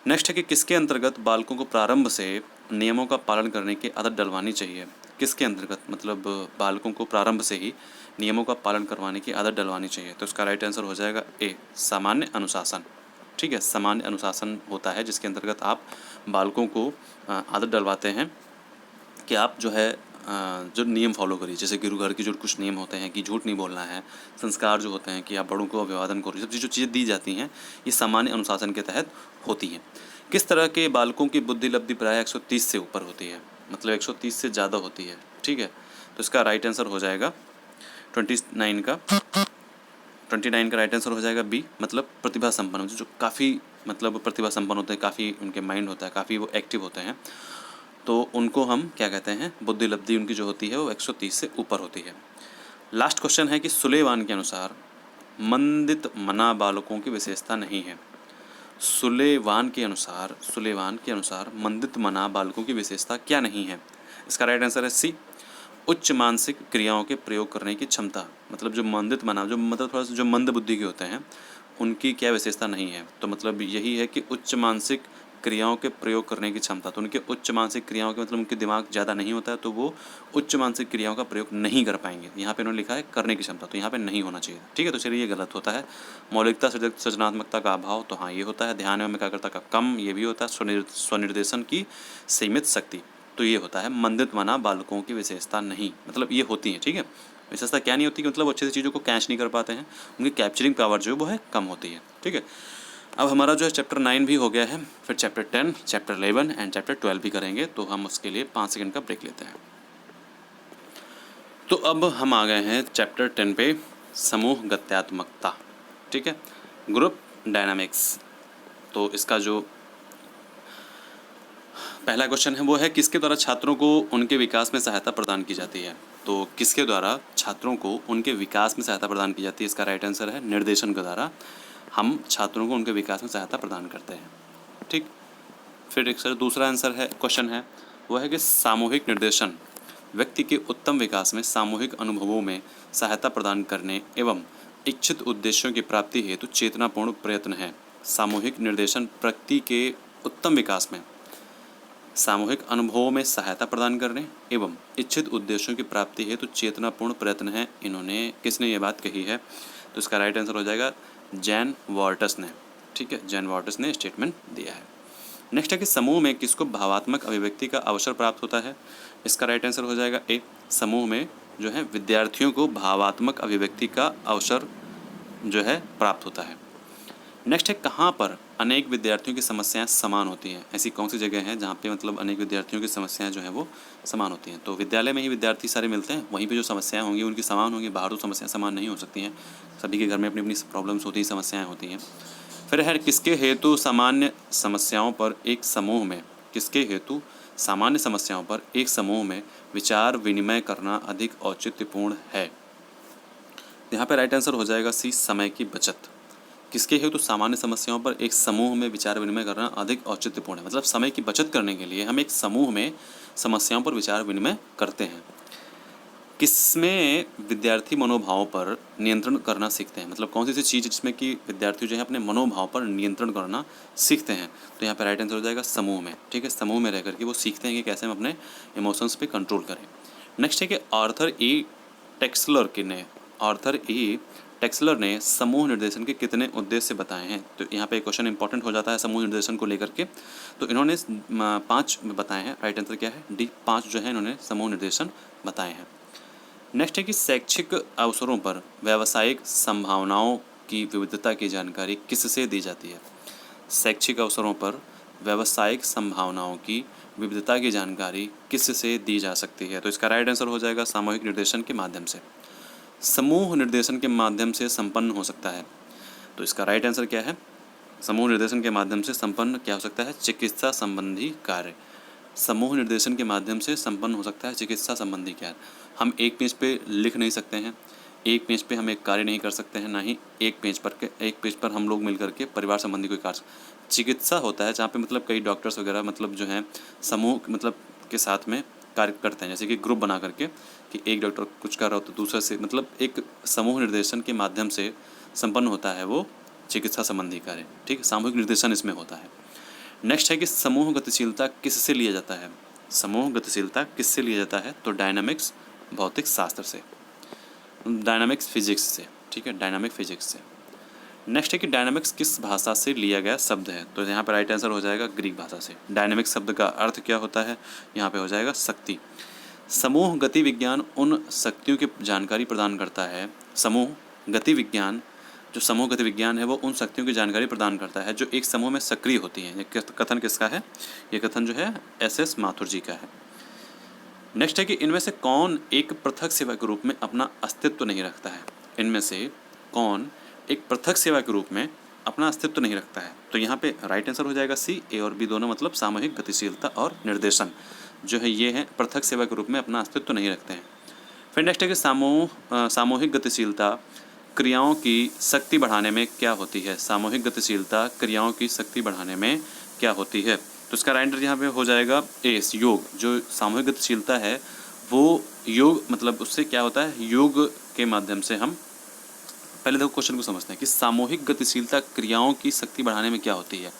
नेक्स्ट है कि किसके अंतर्गत बालकों को प्रारंभ से नियमों का पालन करने की आदत डलवानी चाहिए? किसके अंतर्गत, मतलब बालकों को प्रारंभ से ही नियमों का पालन करवाने की आदत डलवानी चाहिए? तो इसका राइट आंसर हो जाएगा ए, सामान्य अनुशासन। ठीक है, सामान्य अनुशासन होता है जिसके अंतर्गत आप बालकों को आदत डलवाते हैं कि आप जो है जो नियम फॉलो करिए। जैसे कि घर के जो कुछ नियम होते हैं कि झूठ नहीं बोलना है, संस्कार जो होते हैं कि आप बड़ों को अभिवादन करो, सब जो चीज़ें दी जाती हैं ये सामान्य अनुशासन के तहत होती हैं। किस तरह के बालकों की बुद्धि लब्धि प्राय 130 से ऊपर होती है? मतलब 130 से ज़्यादा होती है। ठीक है, तो इसका राइट आंसर हो जाएगा 29 का राइट आंसर हो जाएगा बी, मतलब प्रतिभा संपन्न, जो काफ़ी मतलब प्रतिभा संपन्न होते हैं, काफ़ी उनके माइंड होता है, काफ़ी वो एक्टिव होते हैं, तो उनको हम क्या कहते हैं? बुद्धि लब्धि उनकी जो होती है वो 130 से ऊपर होती है। लास्ट क्वेश्चन है कि सुलेवान के अनुसार मंदित मना बालकों की विशेषता नहीं है। सुलेवान के अनुसार मंदित मना बालकों की विशेषता क्या नहीं है? इसका राइट आंसर है सी, उच्च मानसिक क्रियाओं के प्रयोग करने की क्षमता। मतलब जो मंदित मना, जो मतलब थोड़ा सा जो मंद बुद्धि के होते हैं उनकी क्या विशेषता नहीं है? तो मतलब यही है कि उच्च मानसिक क्रियाओं के प्रयोग करने की क्षमता। तो उनके उच्च मानसिक क्रियाओं के मतलब उनके दिमाग ज़्यादा नहीं होता है, तो वो उच्च मानसिक क्रियाओं का प्रयोग नहीं कर पाएंगे। यहाँ पे उन्होंने लिखा है करने की क्षमता, तो यहाँ पे नहीं होना चाहिए। ठीक है, तो चलिए ये गलत होता है। मौलिकता, सृजनात्मकता का अभाव, तो हाँ ये होता है। ध्यान एवं एकाग्रता का कम, ये भी होता है। स्वनिर्देशन की सीमित शक्ति, तो ये होता है मंदित मना बालकों की विशेषता नहीं। मतलब ये होती है। ठीक है, विशेषता क्या नहीं होती कि मतलब अच्छे से चीज़ों को कैच नहीं कर पाते हैं, उनकी कैप्चरिंग पावर जो वो है कम होती है। ठीक है, अब हमारा जो है चैप्टर 9 भी हो गया है, फिर चैप्टर 10, चैप्टर 11 एंड चैप्टर 12 भी करेंगे, तो हम उसके लिए 5 सेकंड का ब्रेक लेते हैं। तो अब हम आ गए हैं चैप्टर 10 पे, समूह गत्यात्मकता। ठीक है, ग्रुप डायनामिक्स। तो इसका जो पहला क्वेश्चन है वो है किसके द्वारा छात्रों को उनके विकास में सहायता प्रदान की जाती है? तो किसके द्वारा छात्रों को उनके विकास में सहायता प्रदान की जाती है? इसका राइट आंसर है निर्देशन के द्वारा हम छात्रों को उनके विकास में सहायता प्रदान करते हैं। ठीक, फिर एक सर दूसरा आंसर है, क्वेश्चन है वो है कि सामूहिक निर्देशन व्यक्ति के उत्तम विकास में सामूहिक अनुभवों में सहायता प्रदान करने एवं इच्छित उद्देश्यों की प्राप्ति हेतु चेतनापूर्ण प्रयत्न है। सामूहिक निर्देशन व्यक्ति के उत्तम विकास में सामूहिक अनुभवों में सहायता प्रदान करने एवं इच्छित उद्देश्यों की प्राप्ति हेतु चेतनापूर्ण प्रयत्न है। इन्होंने किसने ये बात कही है? तो इसका राइट आंसर हो जाएगा जैन वॉर्टस ने। ठीक है, जैन वॉर्टस ने स्टेटमेंट दिया है। नेक्स्ट है कि समूह में किसको भावात्मक अभिव्यक्ति का अवसर प्राप्त होता है? इसका राइट आंसर हो जाएगा ए, समूह में जो है विद्यार्थियों को भावात्मक अभिव्यक्ति का अवसर जो है प्राप्त होता है। नेक्स्ट है, कहाँ पर अनेक विद्यार्थियों की समस्याएं समान होती हैं? ऐसी कौन सी जगह है जहाँ पे मतलब अनेक विद्यार्थियों की समस्याएं जो हैं वो समान होती हैं? तो विद्यालय में ही विद्यार्थी सारे मिलते हैं, वहीं पे जो समस्याएं होंगी उनकी समान होंगी। बाहर तो समस्याएं समान नहीं हो सकती हैं, सभी के घर में अपनी अपनी प्रॉब्लम्स होती हैं, समस्याएँ होती हैं। फिर है, किसके हेतु सामान्य समस्याओं पर एक समूह में किसके हेतु सामान्य समस्याओं पर एक समूह में विचार विनिमय करना अधिक औचित्यपूर्ण है? यहाँ पे राइट आंसर हो जाएगा सी, समय की बचत। किसके हेतु सामान्य समस्याओं पर एक समूह में विचार विनिमय करना अधिक औचित्यपूर्ण है, मतलब समय की बचत करने के लिए हम एक समूह में समस्याओं पर विचार विनिमय करते हैं। किसमें विद्यार्थी मनोभाव पर नियंत्रण करना सीखते हैं? मतलब कौन सी चीज़ जिसमें कि विद्यार्थी जो है अपने मनोभाव पर नियंत्रण करना सीखते हैं? तो यहाँ पर राइट आंसर हो जाएगा समूह में। ठीक है, समूह में रह करके वो सीखते हैं कि कैसे हम अपने इमोशंस पे कंट्रोल करें। नेक्स्ट है कि आर्थर ए टेक्सलर ने समूह निर्देशन के कितने उद्देश्य बताए हैं? तो यहाँ पे क्वेश्चन इंपॉर्टेंट हो जाता है समूह निर्देशन को लेकर के। तो इन्होंने 5 बताए हैं। राइट आंसर क्या है? डी, 5 जो है इन्होंने समूह निर्देशन बताए हैं। नेक्स्ट है कि शैक्षिक अवसरों पर व्यावसायिक संभावनाओं की विविधता की जानकारी किससे दी जाती है? शैक्षिक अवसरों पर व्यावसायिक संभावनाओं की विविधता की जानकारी किससे दी जा सकती है? तो इसका राइट आंसर हो जाएगा सामूहिक निर्देशन के माध्यम से। समूह निर्देशन के माध्यम से संपन्न हो सकता है। तो इसका राइट आंसर क्या है? समूह निर्देशन के माध्यम से संपन्न क्या हो सकता है? चिकित्सा संबंधी कार्य। समूह निर्देशन के माध्यम से संपन्न हो सकता है चिकित्सा संबंधी कार्य। हम एक पेज पे लिख नहीं सकते हैं, एक पेज पे हम एक कार्य नहीं कर सकते हैं, ना ही एक पेज पर हम लोग मिल करके परिवार संबंधी कोई कार्य। चिकित्सा होता है जहाँ पे मतलब कई डॉक्टर्स वगैरह मतलब जो हैं समूह मतलब के साथ में कार्य करते हैं, जैसे कि ग्रुप बना करके कि एक डॉक्टर कुछ कर रहा हो तो दूसरे से मतलब एक समूह निर्देशन के माध्यम से संपन्न होता है वो चिकित्सा संबंधी कार्य। ठीक है, सामूहिक निर्देशन इसमें होता है। नेक्स्ट है कि समूह गतिशीलता किससे लिया जाता है? समूह गतिशीलता किससे लिया जाता है? तो डायनामिक्स भौतिक शास्त्र से, डायनामिक्स फिजिक्स से। ठीक है, डायनामिक फिजिक्स से। नेक्स्ट है कि डायनामिक्स किस भाषा से लिया गया शब्द है? तो यहाँ पर राइट आंसर हो जाएगा ग्रीक भाषा से। डायनामिक शब्द का अर्थ क्या होता है? यहाँ पे हो जाएगा शक्ति। समूह गति विज्ञान उन शक्तियों की जानकारी प्रदान करता है। समूह गति विज्ञान है वो उन शक्तियों की जानकारी प्रदान करता है जो एक समूह में सक्रिय होती हैं। ये कथन किसका है? ये कथन जो है एस माथुर जी का है। नेक्स्ट है कि इनमें से कौन एक पृथक सेवा के रूप में अपना अस्तित्व नहीं रखता है? इनमें से कौन एक पृथक सेवा के रूप में अपना अस्तित्व नहीं रखता है? तो यहाँ पे राइट आंसर हो जाएगा सी, ए और बी दोनों, मतलब सामूहिक गतिशीलता और निर्देशन जो है ये है पृथक सेवा के रूप में अपना अस्तित्व नहीं रखते हैं। फिर नेक्स्ट है कि सामूहिक गतिशीलता क्रियाओं की शक्ति बढ़ाने में क्या होती है? सामूहिक गतिशीलता क्रियाओं की शक्ति बढ़ाने में क्या होती है? तो इसका राइट आंसर यहाँ पे हो जाएगा ए, योग। जो सामूहिक गतिशीलता है वो योग मतलब उससे क्या होता है? योग के माध्यम से हम पहले देखो क्वेश्चन को समझते हैं कि सामूहिक गतिशीलता क्रियाओं की शक्ति बढ़ाने में क्या होती है।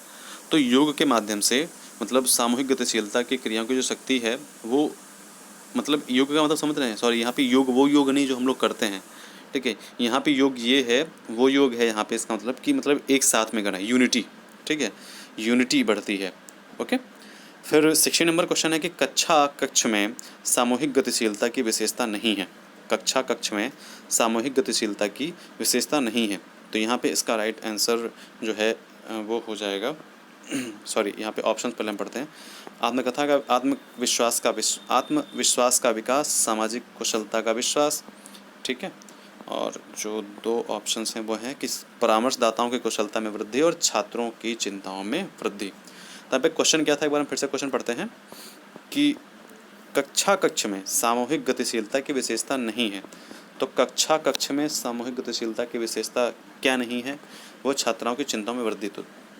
तो योग के माध्यम से मतलब सामूहिक गतिशीलता की क्रियाओं की जो शक्ति है वो मतलब योग का मतलब समझ रहे हैं? सॉरी, यहाँ पे योग वो योग नहीं जो हम लोग करते हैं। ठीक है, यहाँ पे योग ये है वो योग है यहाँ पे, इसका मतलब कि मतलब एक साथ में करना है, यूनिटी। ठीक है, यूनिटी बढ़ती है। ओके, फिर 60 नंबर क्वेश्चन है कि कक्ष में सामूहिक गतिशीलता की विशेषता नहीं है। कक्ष में सामूहिक गतिशीलता की विशेषता नहीं है। तो यहाँ पे इसका राइट आंसर जो है वो हो जाएगा सॉरी, यहाँ पे ऑप्शंस पहले हम पढ़ते हैं। आत्मविश्वास का विकास, सामाजिक कुशलता का विश्वास। ठीक है, और जो 2 ऑप्शंस हैं वो हैं कि परामर्शदाताओं की कुशलता में वृद्धि और छात्रों की चिंताओं में वृद्धि। तब पे क्वेश्चन क्या था, एक बार हम फिर से क्वेश्चन पढ़ते हैं कि कक्ष में सामूहिक गतिशीलता की विशेषता नहीं है। तो कक्ष में सामूहिक गतिशीलता की विशेषता क्या नहीं है? वो छात्राओं की चिंताओं में वृद्धि।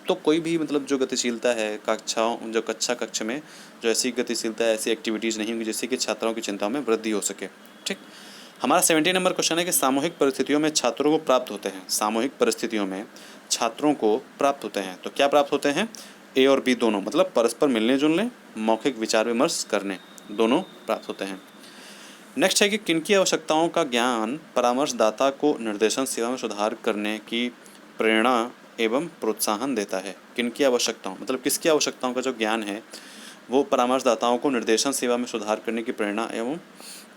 तो कोई भी मतलब जो गतिशीलता है कक्ष में जो ऐसी गतिशीलता ऐसी एक्टिविटीज़ नहीं होंगी जिससे कि छात्राओं की चिंताओं में वृद्धि हो सके। ठीक, हमारा 70 नंबर क्वेश्चन है कि सामूहिक परिस्थितियों में छात्रों को प्राप्त होते हैं। सामूहिक परिस्थितियों में छात्रों को प्राप्त होते हैं। तो क्या प्राप्त होते हैं? ए और बी दोनों, मतलब परस्पर मिलने जुलने, मौखिक विचार विमर्श करने, दोनों प्राप्त होते हैं। नेक्स्ट है कि किनकी आवश्यकताओं का ज्ञान परामर्शदाता को निर्देशन सेवा में सुधार करने की प्रेरणा एवं प्रोत्साहन देता है? किनकी आवश्यकताओं मतलब किसकी आवश्यकताओं का जो ज्ञान है वो परामर्शदाताओं को निर्देशन सेवा में सुधार करने की प्रेरणा एवं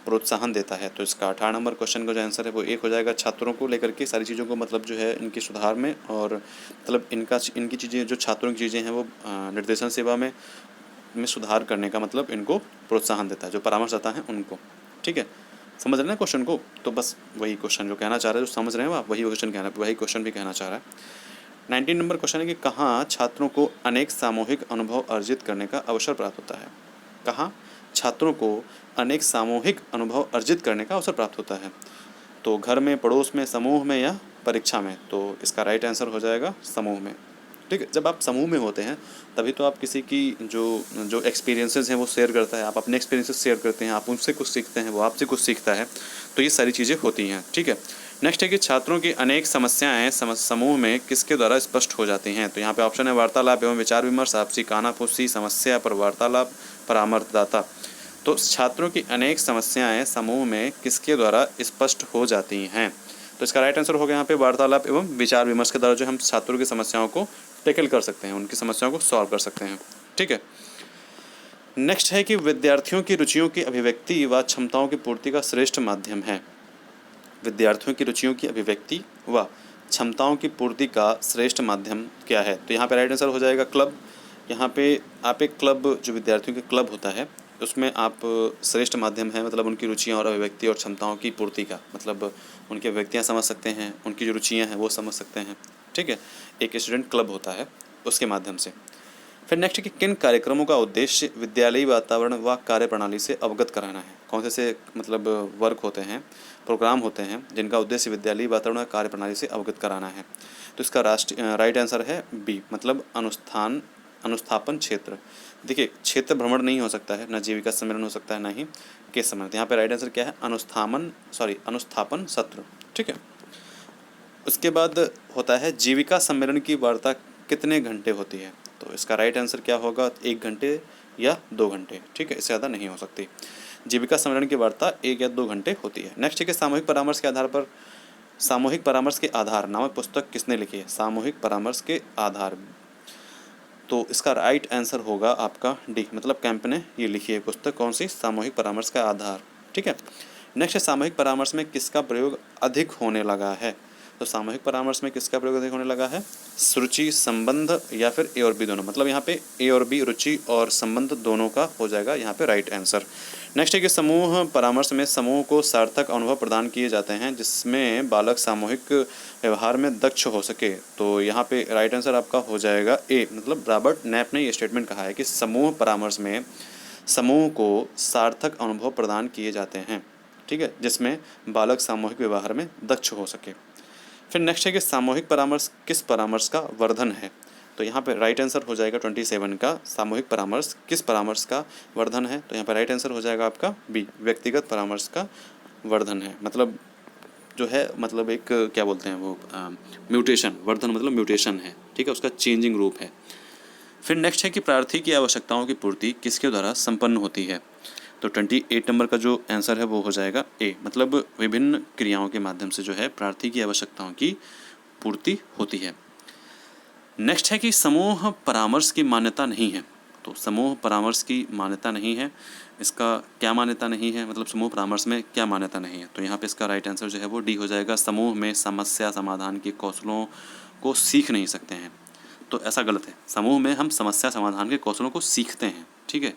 प्रोत्साहन देता है। तो इसका 18 नंबर क्वेश्चन का जो आंसर है वो एक हो जाएगा, छात्रों को लेकर के सारी चीज़ों को मतलब जो है इनके सुधार में, और मतलब इनकी चीज़ें जो छात्रों की चीज़ें हैं वो निर्देशन सेवा में सुधार करने का मतलब इनको प्रोत्साहन देता है, जो परामर्शदाता हैं उनको। ठीक है, समझ रहे हैं क्वेश्चन को? तो बस वही क्वेश्चन जो कहना चाह रहे हैं, जो समझ रहे हैं आप, वही क्वेश्चन भी कहना चाह रहा है। 19 नंबर क्वेश्चन है कि कहाँ छात्रों को अनेक सामूहिक अनुभव अर्जित करने का अवसर प्राप्त होता है? कहाँ छात्रों को अनेक सामूहिक अनुभव अर्जित करने का अवसर प्राप्त होता है? तो घर में, पड़ोस में, समूह में या परीक्षा में? तो इसका राइट आंसर हो जाएगा समूह में। ठीक है, जब आप समूह में होते हैं तभी तो आप किसी की जो एक्सपीरियंसेस हैं वो शेयर करता है, आप अपने एक्सपीरियंसेस शेयर करते हैं, आप उनसे कुछ सीखते हैं, वो आपसे कुछ सीखता है, तो ये सारी चीज़ें होती हैं। ठीक है, नेक्स्ट है कि छात्रों की अनेक समस्याएं समूह में किसके द्वारा स्पष्ट हो जाती हैं? तो यहाँ पे ऑप्शन है वार्तालाप एवं विचार विमर्श, आपसी कानाफूसी, समस्या पर वार्तालाप, परामर्शदाता। तो छात्रों की अनेक समस्याएं समूह में किसके द्वारा स्पष्ट हो जाती हैं? तो इसका राइट आंसर हो गया यहाँ पे वार्तालाप एवं विचार विमर्श के द्वारा जो हम छात्रों की समस्याओं को टैकल कर सकते हैं, उनकी समस्याओं को सॉल्व कर सकते हैं। ठीक है, नेक्स्ट है कि विद्यार्थियों की रुचियों की अभिव्यक्ति व क्षमताओं की पूर्ति का श्रेष्ठ माध्यम है। विद्यार्थियों की रुचियों की अभिव्यक्ति व क्षमताओं की पूर्ति का श्रेष्ठ माध्यम क्या है? तो यहाँ पे राइट आंसर हो जाएगा क्लब। यहाँ पे आप एक क्लब, जो विद्यार्थियों के क्लब होता है, उसमें आप श्रेष्ठ माध्यम है मतलब उनकी रुचियाँ और अभिव्यक्ति और क्षमताओं की पूर्ति का, मतलब उनकी अभिव्यक्तियाँ समझ सकते हैं, उनकी जो रुचियाँ हैं वो समझ सकते हैं। ठीक है, एक स्टूडेंट क्लब होता है उसके माध्यम से। फिर नेक्स्ट कि किन कार्यक्रमों का उद्देश्य विद्यालयी वातावरण व कार्यप्रणाली से अवगत कराना है? कौन से मतलब वर्क होते हैं, प्रोग्राम होते हैं जिनका उद्देश्य विद्यालयी वातावरण व कार्यप्रणाली से अवगत कराना है? तो इसका राइट आंसर है बी, मतलब अनुस्थापन क्षेत्र। देखिए, क्षेत्र भ्रमण नहीं हो सकता है, न जीविका सम्मेलन हो सकता है, ना ही केस सम्मेलन। यहाँ पे राइट आंसर क्या है? अनुस्थापन सत्र। ठीक है, उसके बाद होता है जीविका सम्मेलन की वार्ता कितने घंटे होती है? तो इसका राइट आंसर क्या होगा? 1 घंटे या 2 घंटे। ठीक है, इससे ज़्यादा नहीं हो सकती। जीविका सम्मेलन की वार्ता 1 या 2 घंटे होती है। नेक्स्ट है कि सामूहिक परामर्श के आधार नामक पुस्तक किसने लिखी है? सामूहिक परामर्श के आधार, तो इसका राइट आंसर होगा आपका डी, मतलब कैंप ने ये लिखी है पुस्तक। कौन सी? सामूहिक परामर्श का आधार। ठीक है, नेक्स्ट है सामूहिक परामर्श में किसका प्रयोग अधिक होने लगा है? तो सामूहिक परामर्श में किसका प्रयोग अधिक होने लगा है? रुचि, संबंध या फिर ए और बी दोनों, मतलब यहाँ पे ए और बी, रुचि और संबंध दोनों का हो जाएगा यहाँ पे राइट आंसर। नेक्स्ट है कि समूह परामर्श में समूह को सार्थक अनुभव प्रदान किए जाते हैं जिसमें बालक सामूहिक व्यवहार में दक्ष हो सके। तो यहाँ पे राइट आंसर आपका हो जाएगा ए, मतलब रॉबर्ट नैप ने ये स्टेटमेंट कहा है कि समूह परामर्श में समूह को सार्थक अनुभव प्रदान किए जाते हैं। ठीक है, जिसमें बालक सामूहिक व्यवहार में दक्ष हो सके। फिर नेक्स्ट है कि सामूहिक परामर्श किस परामर्श का वर्धन है? तो यहाँ पे राइट आंसर हो जाएगा 27 का, सामूहिक परामर्श किस परामर्श का वर्धन है? तो यहाँ पे राइट आंसर हो जाएगा आपका बी, व्यक्तिगत परामर्श का वर्धन है। मतलब जो है, मतलब एक क्या बोलते हैं वो, म्यूटेशन, वर्धन मतलब म्यूटेशन है। ठीक है, उसका चेंजिंग रूप है। फिर नेक्स्ट है कि प्रार्थी की आवश्यकताओं की पूर्ति किसके द्वारा संपन्न होती है? तो 28 नंबर का जो आंसर है वो हो जाएगा ए, मतलब विभिन्न क्रियाओं के माध्यम से जो है प्रार्थी की आवश्यकताओं की पूर्ति होती है। नेक्स्ट है कि समूह परामर्श की मान्यता नहीं है। तो समूह परामर्श की मान्यता नहीं है, इसका क्या मान्यता नहीं है, मतलब समूह परामर्श में क्या मान्यता नहीं है? तो यहाँ पे इसका राइट आंसर जो है वो डी हो जाएगा, समूह में समस्या समाधान के कौशलों को सीख नहीं सकते हैं। तो ऐसा गलत है, समूह में हम समस्या समाधान के कौशलों को सीखते हैं। ठीक है,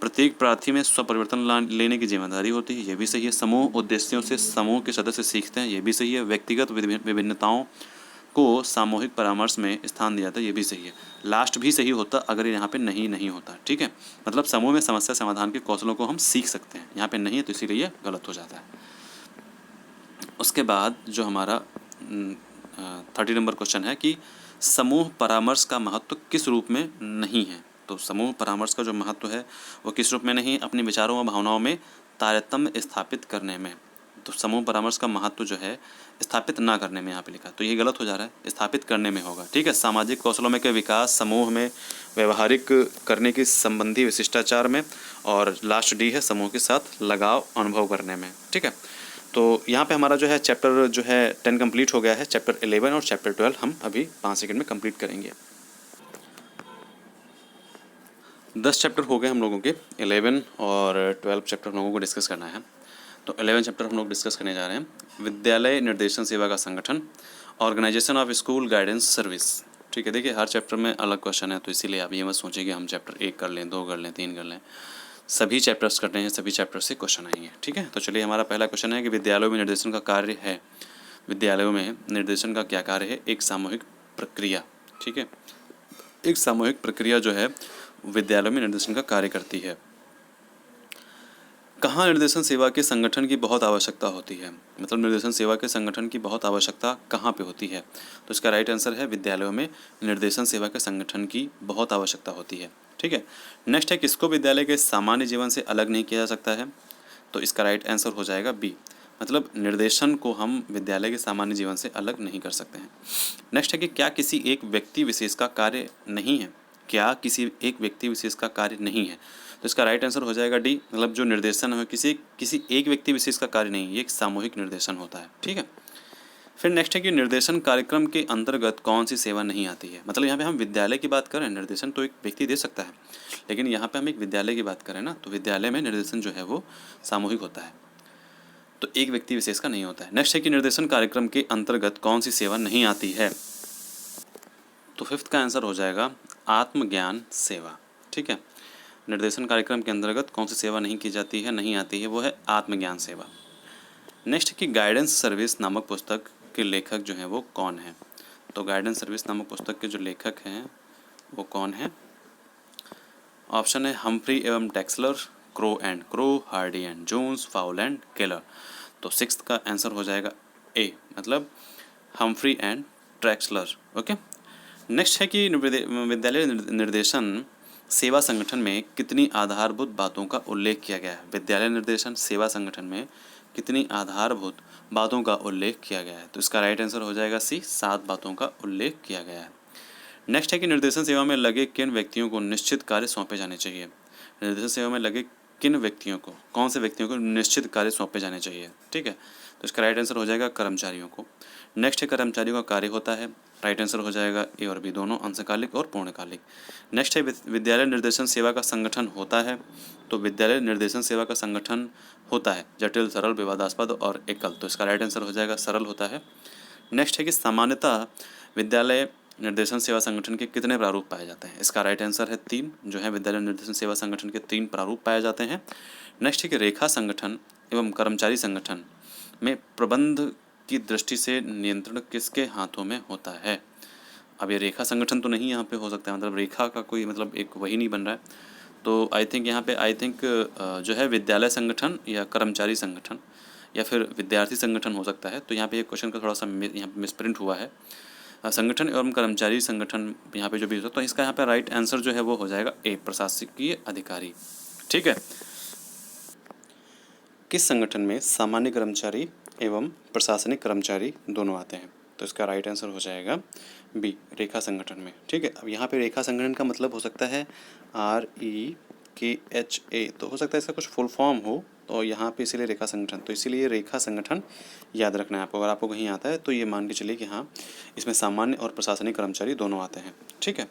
प्रत्येक प्रार्थी में स्वपरिवर्तन लेने की जिम्मेदारी होती है, ये भी सही है। समूह उद्देश्यों से समूह के सदस्य सीखते हैं, ये भी सही है। व्यक्तिगत विभिन्नताओं को सामूहिक परामर्श में स्थान दिया जाता है, ये भी सही है। लास्ट भी सही होता अगर यहाँ पे नहीं होता। ठीक है, मतलब समूह में समस्या समाधान के कौशलों को हम सीख सकते हैं, यहाँ पे नहीं है तो इसीलिए ये गलत हो जाता है। उसके बाद जो हमारा 30 नंबर क्वेश्चन है कि समूह परामर्श का महत्व किस रूप में नहीं है? तो समूह परामर्श का जो महत्व है वो किस रूप में नहीं? अपने विचारों व भावनाओं में तारतम्य स्थापित करने में। तो समूह परामर्श का महत्व जो है स्थापित ना करने में यहाँ पे लिखा, तो ये गलत हो जा रहा है, स्थापित करने में होगा। ठीक है, सामाजिक कौशलों में के विकास, समूह में व्यवहारिक करने की संबंधी विशिष्टाचार में, और लास्ट डी है समूह के साथ लगाव अनुभव करने में। ठीक है, तो यहाँ पे हमारा जो है चैप्टर जो है 10 कंप्लीट हो गया है। चैप्टर 11 और चैप्टर 12 हम अभी 5 सेकंड में कंप्लीट करेंगे। 10 चैप्टर हो गए हम लोगों के, 11 और 12 चैप्टर हम लोगों को डिस्कस करना है। तो 11 चैप्टर हम लोग डिस्कस करने जा रहे हैं। विद्यालय निर्देशन सेवा का संगठन, organisation of school guidance service. ठीक है, देखिए हर चैप्टर में अलग क्वेश्चन है, तो इसीलिए आप ये मत सोचिए कि हम चैप्टर 1 कर लें, 2 कर लें, 3 कर लें। सभी चैप्टर्स करने हैं, सभी चैप्टर से क्वेश्चन आएंगे। ठीक है, तो चलिए हमारा पहला क्वेश्चन है कि विद्यालयों में निर्देशन का कार्य है। विद्यालयों में निर्देशन का क्या कार्य है? एक सामूहिक प्रक्रिया। ठीक है, एक सामूहिक प्रक्रिया जो है विद्यालयों में निर्देशन का कार्य करती है। कहाँ निर्देशन सेवा के संगठन की बहुत आवश्यकता होती है? मतलब निर्देशन सेवा के संगठन की बहुत आवश्यकता कहाँ पे होती है? तो इसका राइट आंसर है विद्यालयों में निर्देशन सेवा के संगठन की बहुत आवश्यकता होती है। ठीक है, नेक्स्ट है किसको विद्यालय के सामान्य जीवन से अलग नहीं किया जा सकता है? तो इसका राइट आंसर हो जाएगा बी, मतलब निर्देशन को हम विद्यालय के सामान्य जीवन से अलग नहीं कर सकते हैं। नेक्स्ट है कि क्या किसी एक व्यक्ति विशेष का कार्य नहीं है? क्या किसी एक व्यक्ति विशेष का कार्य नहीं है? तो इसका राइट आंसर हो जाएगा डी, मतलब जो निर्देशन है किसी एक व्यक्ति विशेष का कार्य नहीं, ये एक सामूहिक निर्देशन होता है। ठीक है, फिर नेक्स्ट है कि निर्देशन कार्यक्रम के अंतर्गत कौन सी सेवा नहीं आती है? मतलब यहाँ पे हम विद्यालय की बात करें, निर्देशन तो एक व्यक्ति दे सकता है, लेकिन यहाँ पे हम एक विद्यालय की बात करें ना, तो विद्यालय में निर्देशन जो है वो सामूहिक होता है, तो एक व्यक्ति विशेष का नहीं होता है। नेक्स्ट है कि निर्देशन कार्यक्रम के अंतर्गत कौन सी सेवा नहीं आती है? तो फिफ्थ का आंसर हो जाएगा आत्मज्ञान सेवा। ठीक है, निर्देशन कार्यक्रम के अंतर्गत कौन सी सेवा नहीं की जाती है, नहीं आती है, वो है आत्मज्ञान सेवा। नेक्स्ट है कि गाइडेंस सर्विस नामक पुस्तक के लेखक जो हैं वो कौन है? तो गाइडेंस सर्विस नामक पुस्तक के जो लेखक हैं वो कौन है? ऑप्शन है हम्फ्री एवं Traxler, Crow, Hardy and Jones, Foul and Keller. तो सिक्स्थ का आंसर हो जाएगा ए, मतलब Humphrey and Traxler. Okay, next है कि विद्यालय निर्देशन सेवा संगठन में कितनी आधारभूत बातों का उल्लेख किया गया है? विद्यालय निर्देशन सेवा संगठन में कितनी आधारभूत बातों का उल्लेख किया गया है? तो इसका राइट आंसर हो जाएगा सी, 7 बातों का उल्लेख किया गया है। नेक्स्ट है कि निर्देशन सेवा में लगे किन व्यक्तियों को निश्चित कार्य सौंपे जाने चाहिए? निर्देशन सेवा में लगे किन व्यक्तियों को, कौन से व्यक्तियों को निश्चित कार्य सौंपे जाने चाहिए? ठीक है, तो इसका राइट आंसर हो जाएगा कर्मचारियों को। नेक्स्ट है कर्मचारियों का कार्य होता है, राइट आंसर हो जाएगा ए और बी दोनों, अंशकालिक और पूर्णकालिक। नेक्स्ट है विद्यालय निर्देशन सेवा का संगठन होता है, तो विद्यालय निर्देशन सेवा का संगठन होता है जटिल, सरल, विवादास्पद और एकल। तो इसका राइट आंसर हो जाएगा सरल होता है। नेक्स्ट है कि सामान्यतः विद्यालय निर्देशन सेवा संगठन के कितने प्रारूप पाए जाते हैं? इसका राइट आंसर है 3, जो है विद्यालय निर्देशन सेवा संगठन के 3 प्रारूप पाए जाते हैं। नेक्स्ट है कि रेखा संगठन एवं कर्मचारी संगठन में प्रबंध की दृष्टि से नियंत्रण किसके हाथों में होता है? अब ये रेखा संगठन तो नहीं यहाँ पे हो सकता है, मतलब रेखा का कोई मतलब एक वही नहीं बन रहा है, तो आई थिंक यहाँ पे जो है विद्यालय संगठन या कर्मचारी संगठन या फिर विद्यार्थी संगठन हो सकता है। तो यहाँ पे एक क्वेश्चन का थोड़ा सा यहाँ पे मिसप्रिंट हुआ है। संगठन एवं कर्मचारी संगठन यहाँ पे जो भी हो, तो इसका यहाँ पे राइट आंसर जो है वो हो जाएगा ए, प्रशासकीय अधिकारी। ठीक है, किस संगठन में सामान्य कर्मचारी एवं प्रशासनिक कर्मचारी दोनों आते हैं? तो इसका राइट आंसर हो जाएगा बी, रेखा संगठन में। ठीक है, अब यहाँ पे रेखा संगठन का मतलब हो सकता है REKHA, तो हो सकता है इसका कुछ फुल फॉर्म हो, तो यहाँ पे इसीलिए रेखा संगठन, तो इसीलिए रेखा संगठन याद रखना है आपको। अगर आपको कहीं आता है तो ये मान के चलिए कि हाँ, इसमें सामान्य और प्रशासनिक कर्मचारी दोनों आते हैं। ठीक है,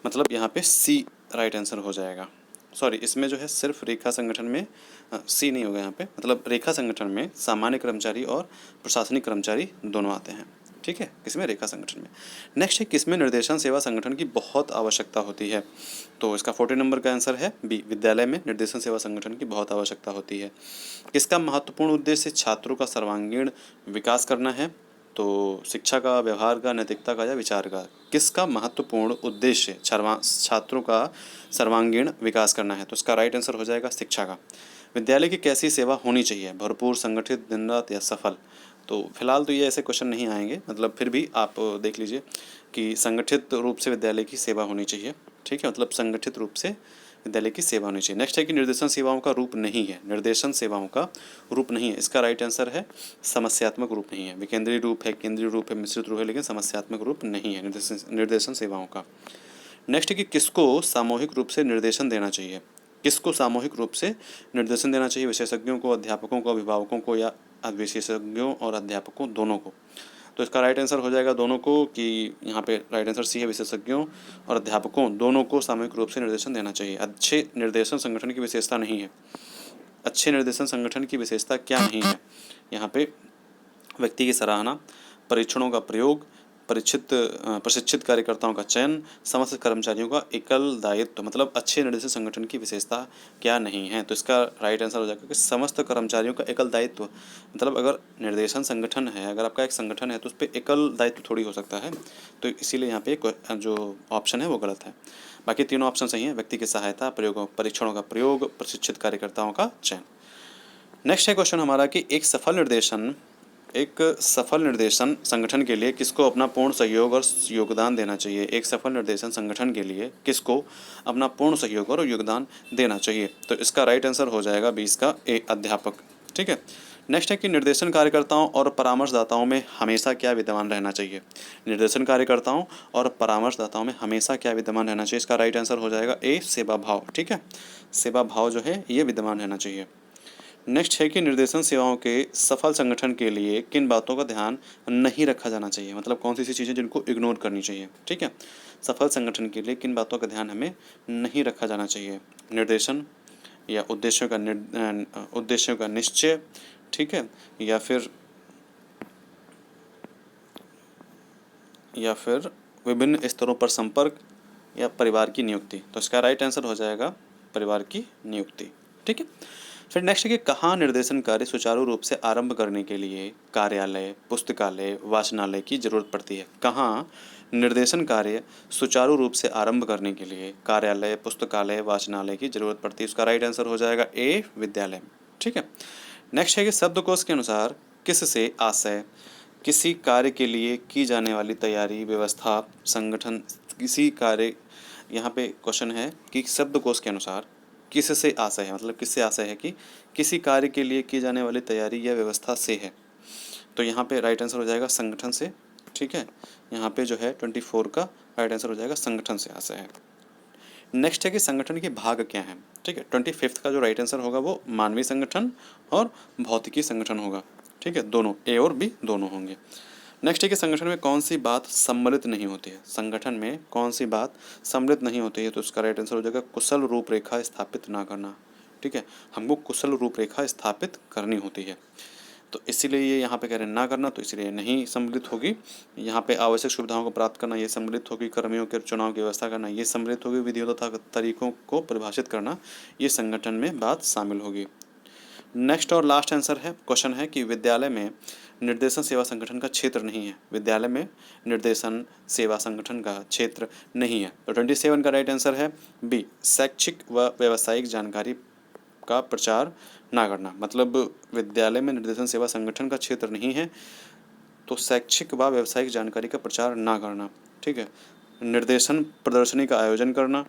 मतलब यहाँ पे सी राइट आंसर हो जाएगा। सॉरी, इसमें जो है सिर्फ रेखा संगठन में सी नहीं होगा यहाँ पे, मतलब रेखा संगठन में सामान्य कर्मचारी और प्रशासनिक कर्मचारी दोनों आते हैं। ठीक है, किसमें? रेखा संगठन में। नेक्स्ट है किसमें निर्देशन सेवा संगठन की बहुत आवश्यकता होती है? तो इसका 40 नंबर का आंसर है बी, विद्यालय में निर्देशन सेवा संगठन की बहुत आवश्यकता होती है। किसका महत्वपूर्ण उद्देश्य छात्रों का सर्वांगीण विकास करना है? तो शिक्षा का, व्यवहार का, नैतिकता का या विचार का? किसका महत्वपूर्ण उद्देश्य छात्रों का सर्वांगीण विकास करना है? तो इसका राइट आंसर हो जाएगा शिक्षा का। विद्यालय की कैसी सेवा होनी चाहिए? भरपूर, संगठित, दिन रात या सफल? तो फिलहाल तो ये ऐसे क्वेश्चन नहीं आएंगे, मतलब फिर भी आप देख लीजिए कि संगठित रूप से विद्यालय की सेवा होनी चाहिए। ठीक है, मतलब संगठित रूप से विद्यालय की सेवा होनी चाहिए। नेक्स्ट है कि निर्देशन सेवाओं का रूप नहीं है, निर्देशन सेवाओं का रूप नहीं है, इसका राइट आंसर है समस्यात्मक रूप नहीं है। विकेंद्रीय रूप है, केंद्रीय रूप है, मिश्रित रूप है, लेकिन समस्यात्मक रूप नहीं है निर्देशन सेवाओं का। नेक्स्ट है कि किसको सामूहिक रूप से निर्देशन देना चाहिए? किसको सामूहिक रूप से निर्देशन देना चाहिए? विशेषज्ञों को, अध्यापकों को, अभिभावकों को या विशेषज्ञों और अध्यापकों दोनों को? तो इसका राइट आंसर हो जाएगा दोनों को, कि यहाँ पे राइट आंसर सी है, विशेषज्ञों और अध्यापकों दोनों को सामूहिक रूप से निर्देशन देना चाहिए। अच्छे निर्देशन संगठन की विशेषता नहीं है। अच्छे निर्देशन संगठन की विशेषता क्या नहीं है? यहाँ पे व्यक्ति की सराहना, परीक्षणों का प्रयोग, प्रशिक्षित कार्यकर्ताओं का चयन, समस्त कर्मचारियों का एकल दायित्व। मतलब अच्छे निर्देशन संगठन की विशेषता क्या नहीं है? तो इसका राइट आंसर हो जाएगा कि समस्त कर्मचारियों का एकल दायित्व। मतलब अगर निर्देशन संगठन है, अगर आपका एक संगठन है तो उस पर एकल दायित्व थोड़ी हो सकता है, तो इसीलिए यहाँ पे जो ऑप्शन है वो गलत है। बाकी तीनों ऑप्शन सही हैं। व्यक्ति की सहायता, परीक्षणों का प्रयोग, प्रशिक्षित कार्यकर्ताओं का चयन। नेक्स्ट है क्वेश्चन हमारा कि एक सफल निर्देशन संगठन के लिए किसको अपना पूर्ण सहयोग और योगदान देना चाहिए? एक सफल निर्देशन संगठन के लिए किसको अपना पूर्ण सहयोग और योगदान देना चाहिए? तो इसका राइट आंसर हो जाएगा 20 का ए, अध्यापक। ठीक है। नेक्स्ट है कि निर्देशन कार्यकर्ताओं और परामर्शदाताओं में हमेशा क्या विद्यमान रहना चाहिए? निर्देशन कार्यकर्ताओं और परामर्शदाताओं में हमेशा क्या विद्यमान रहना चाहिए? इसका राइट आंसर हो जाएगा ए, सेवा भाव। ठीक है, सेवा भाव जो है ये विद्यमान रहना चाहिए। नेक्स्ट है कि निर्देशन सेवाओं के सफल संगठन के लिए किन बातों का ध्यान नहीं रखा जाना चाहिए? मतलब कौन सी ऐसी चीज़ें जिनको इग्नोर करनी चाहिए? ठीक है, सफल संगठन के लिए किन बातों का ध्यान हमें नहीं रखा जाना चाहिए? निर्देशन या उद्देश्यों का निश्चय, ठीक है, या फिर विभिन्न स्तरों पर संपर्क, या परिवार की नियुक्ति। तो इसका राइट आंसर हो जाएगा परिवार की नियुक्ति। ठीक है। फिर नेक्स्ट है कि कहाँ निर्देशन कार्य सुचारू रूप से आरंभ करने के लिए कार्यालय, पुस्तकालय, वाचनालय की जरूरत पड़ती है? कहाँ निर्देशन कार्य सुचारू रूप से आरंभ करने के लिए कार्यालय, पुस्तकालय, वाचनालय की जरूरत पड़ती है? उसका राइट आंसर हो जाएगा ए, विद्यालय। ठीक है। नेक्स्ट है कि शब्दकोश के अनुसार किससे आशय, किसी कार्य के लिए की जाने वाली तैयारी, व्यवस्था, संगठन, किसी कार्य, यहाँ पे क्वेश्चन है कि शब्दकोश के अनुसार किससे आशय है? मतलब किससे आशय है कि किसी कार्य के लिए की जाने वाली तैयारी या व्यवस्था से है? तो यहाँ पे राइट आंसर हो जाएगा संगठन से। ठीक है, यहाँ पे जो है 24 का राइट आंसर हो जाएगा संगठन से आशय है। नेक्स्ट है कि संगठन के भाग क्या हैं? ठीक है, 25 का जो राइट आंसर होगा वो मानवीय संगठन और भौतिकी संगठन होगा। ठीक है, दोनों ए और बी दोनों होंगे। नेक्स्ट है कि संगठन में कौन सी बात सम्मिलित नहीं होती है? संगठन में कौन सी बात सम्मिलित नहीं होती है? तो उसका राइट आंसर हो जाएगा कुशल रूपरेखा स्थापित ना करना। ठीक है, हमको कुशल रूपरेखा स्थापित करनी होती है, तो इसीलिए ये यहाँ पे कह रहे हैं ना करना, तो इसलिए नहीं सम्मिलित होगी। यहाँ पे आवश्यक सुविधाओं को प्राप्त करना ये सम्मिलित होगी, कर्मियों के चुनाव की व्यवस्था करना ये सम्मिलित होगी, विधियों तथा तरीकों को परिभाषित करना ये संगठन में बात शामिल होगी। नेक्स्ट और लास्ट आंसर है, क्वेश्चन है कि विद्यालय में निर्देशन सेवा संगठन का क्षेत्र नहीं है। विद्यालय में निर्देशन सेवा संगठन का क्षेत्र नहीं है, तो 27 का राइट आंसर है बी, शैक्षिक व व्यावसायिक जानकारी का प्रचार ना करना। मतलब विद्यालय में निर्देशन सेवा संगठन का क्षेत्र नहीं है, तो शैक्षिक व व्यावसायिक जानकारी का प्रचार ना करना। ठीक है, निर्देशन प्रदर्शनी का आयोजन करना,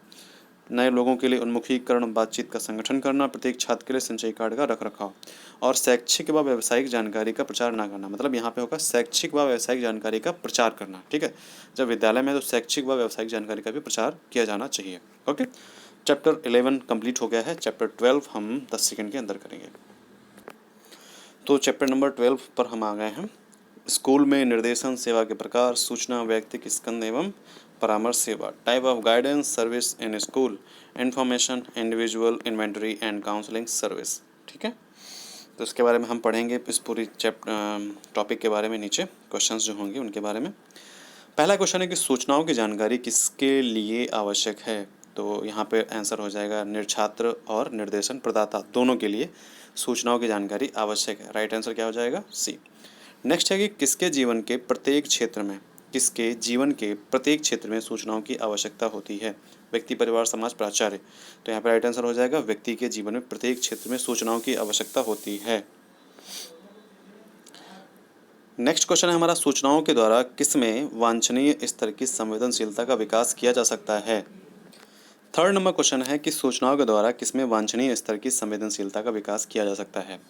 नए लोगों के लिए उन्मुखीकरण बातचीत का संगठन करना, प्रत्येक छात्र के लिए संचय कार्ड का रखरखाव, और शैक्षिक व व्यावसायिक जानकारी का प्रचार ना करना। मतलब यहाँ पे होगा शैक्षिक व व्यावसायिक जानकारी का प्रचार करना। ठीक है, जब विद्यालय में तो शैक्षिक व व्यावसायिक जानकारी का भी प्रचार किया जाना चाहिए। ओके, चैप्टर 11 कंप्लीट हो गया है। चैप्टर 12 हम 10 सेकेंड के अंदर करेंगे। तो चैप्टर नंबर 12 पर हम आ गए हैं। स्कूल में निर्देशन सेवा के प्रकार, सूचना, व्यक्तिक स्कंद एवं परामर्श सेवा, type of guidance service in school, information, individual inventory and counselling service. ठीक है, तो इसके बारे में हम पढ़ेंगे, इस पूरी टॉपिक के बारे में। नीचे क्वेश्चंस जो होंगे उनके बारे में। पहला क्वेश्चन है कि सूचनाओं की जानकारी किसके लिए आवश्यक है? तो यहाँ पे आंसर हो जाएगा छात्र और निर्देशन प्रदाता दोनों के लिए सूचनाओं की जानकारी आवश्यक है। राइट आंसर क्या हो जाएगा? सी। नेक्स्ट है कि किसके जीवन के प्रत्येक क्षेत्र में सूचनाओं की आवश्यकता होती है? व्यक्ति, परिवार, समाज, प्राचार्य। तो यहाँ पर राइट आंसर हो जाएगा व्यक्ति के जीवन में प्रत्येक क्षेत्र में सूचनाओं की आवश्यकता होती है। नेक्स्ट क्वेश्चन है हमारा, सूचनाओं के द्वारा किसमें वांछनीय स्तर की संवेदनशीलता का विकास किया जा सकता है? थर्ड नंबर क्वेश्चन है कि सूचनाओं के द्वारा किसमें वांछनीय स्तर की संवेदनशीलता का विकास किया जा सकता है?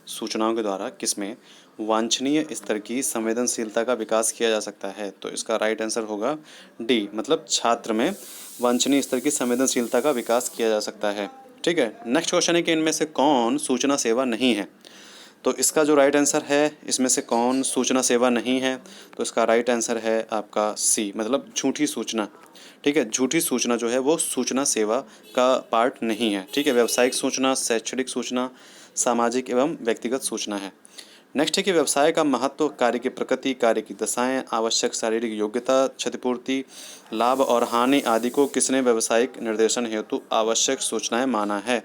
सूचनाओं के द्वारा किसमें वांछनीय स्तर की संवेदनशीलता का विकास किया जा सकता है? तो इसका राइट आंसर होगा डी, मतलब छात्र में वांछनीय स्तर की संवेदनशीलता का विकास किया जा सकता है। ठीक है, नेक्स्ट क्वेश्चन है कि इनमें से कौन सूचना सेवा नहीं है? तो इसका जो राइट आंसर है, इसमें से कौन सूचना सेवा नहीं है? तो इसका राइट आंसर है आपका सी, मतलब झूठी सूचना। ठीक है, झूठी सूचना जो है वो सूचना सेवा का पार्ट नहीं है। ठीक है, व्यावसायिक सूचना, शैक्षणिक सूचना, सामाजिक एवं व्यक्तिगत सूचना है। नेक्स्ट है कि व्यवसाय का महत्व, कार्य की प्रकृति, कार्य की दशाएं, आवश्यक शारीरिक योग्यता, क्षतिपूर्ति, लाभ और हानि आदि को किसने व्यावसायिक निर्देशन हेतु आवश्यक सूचनाएं माना है?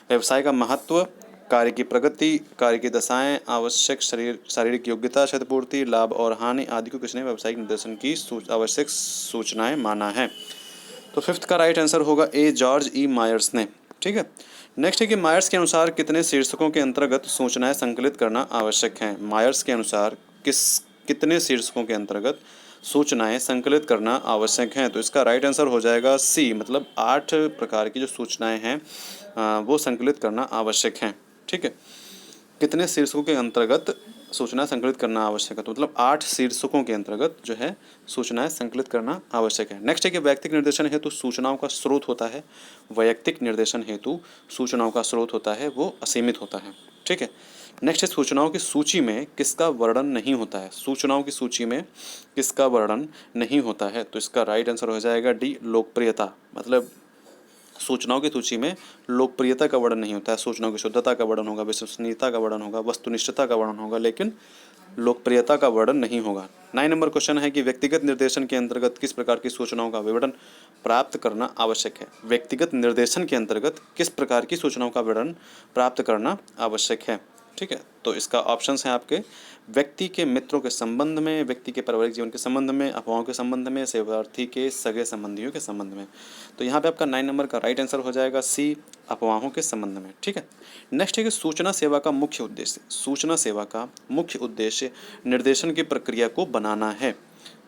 व्यवसाय का महत्व, कार्य की प्रगति, कार्य की दशाएं, आवश्यक शारीरिक योग्यता, क्षतिपूर्ति, लाभ और हानि आदि को किसने व्यावसायिक निर्देशन की आवश्यक सूचनाएं माना है? तो फिफ्थ का राइट आंसर होगा ए, जॉर्ज ई मायर्स ने। ठीक है, नेक्स्ट है कि मायर्स के अनुसार कितने शीर्षकों के अंतर्गत सूचनाएं संकलित करना आवश्यक है? मायर्स के अनुसार कितने शीर्षकों के अंतर्गत सूचनाएं संकलित करना आवश्यक हैं? तो इसका राइट आंसर हो जाएगा सी, मतलब 8 प्रकार की जो सूचनाएं हैं वो संकलित करना आवश्यक हैं। ठीक है, कितने शीर्षकों के अंतर्गत सूचना संकलित करना आवश्यक है? तो मतलब 8 शीर्षकों के अंतर्गत जो है सूचनाएं संकलित करना आवश्यक है। नेक्स्ट है कि व्यक्तिगत निर्देशन हेतु सूचनाओं का स्रोत होता है, वैयक्तिक निर्देशन हेतु सूचनाओं का स्रोत होता है वो असीमित होता है। ठीक है, नेक्स्ट है सूचनाओं की सूची में किसका वर्णन नहीं होता है? सूचनाओं की सूची में किसका वर्णन नहीं होता है? तो इसका राइट आंसर हो जाएगा डी, लोकप्रियता। मतलब सूचनाओं की सूची में लोकप्रियता का वर्णन नहीं होता है। सूचनाओं की शुद्धता का वर्णन होगा, विश्वसनीयता का वर्णन होगा, वस्तुनिष्ठता का वर्णन होगा, लेकिन लोकप्रियता का वर्णन नहीं होगा। 9 नंबर क्वेश्चन है कि व्यक्तिगत निर्देशन के अंतर्गत किस प्रकार की सूचनाओं का विवरण प्राप्त करना आवश्यक है? व्यक्तिगत निर्देशन के अंतर्गत किस प्रकार की सूचनाओं का विवरण प्राप्त करना आवश्यक है? ठीक है, तो इसका ऑप्शंस हैं आपके, व्यक्ति के मित्रों के संबंध में, व्यक्ति के पारिवारिक जीवन के संबंध में, अफवाहों के संबंध में, सेवार्थी के सगे संबंधियों के संबंध में। तो यहाँ पे आपका 9 नंबर का राइट आंसर हो जाएगा सी, अफवाहों के संबंध में। ठीक है, नेक्स्ट है कि सूचना सेवा का मुख्य उद्देश्य, सूचना सेवा का मुख्य उद्देश्य निर्देशन की प्रक्रिया को बनाना है।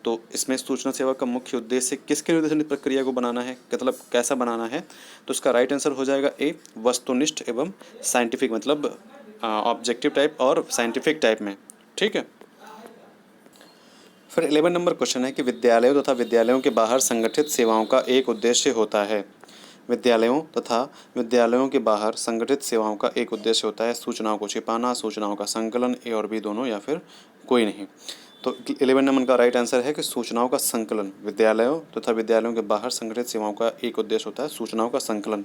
तो इसमें सूचना सेवा का मुख्य उद्देश्य किसके निर्देशन की प्रक्रिया को बनाना है, मतलब कैसा बनाना है? तो इसका राइट आंसर हो जाएगा ए, वस्तुनिष्ठ एवं साइंटिफिक, मतलब ऑब्जेक्टिव टाइप और साइंटिफिक टाइप में। ठीक है, फिर 11 नंबर क्वेश्चन है कि विद्यालयों तथा विद्यालयों के बाहर संगठित सेवाओं का एक उद्देश्य होता है। विद्यालयों तथा विद्यालयों के बाहर संगठित सेवाओं का एक उद्देश्य होता है सूचनाओं को छिपाना, सूचनाओं का संकलन, ए और बी दोनों, या फिर कोई नहीं। तो 11 नंबर का राइट आंसर है कि सूचनाओं का संकलन। विद्यालयों तथा विद्यालयों के बाहर संगठित सेवाओं का एक उद्देश्य होता है सूचनाओं का संकलन।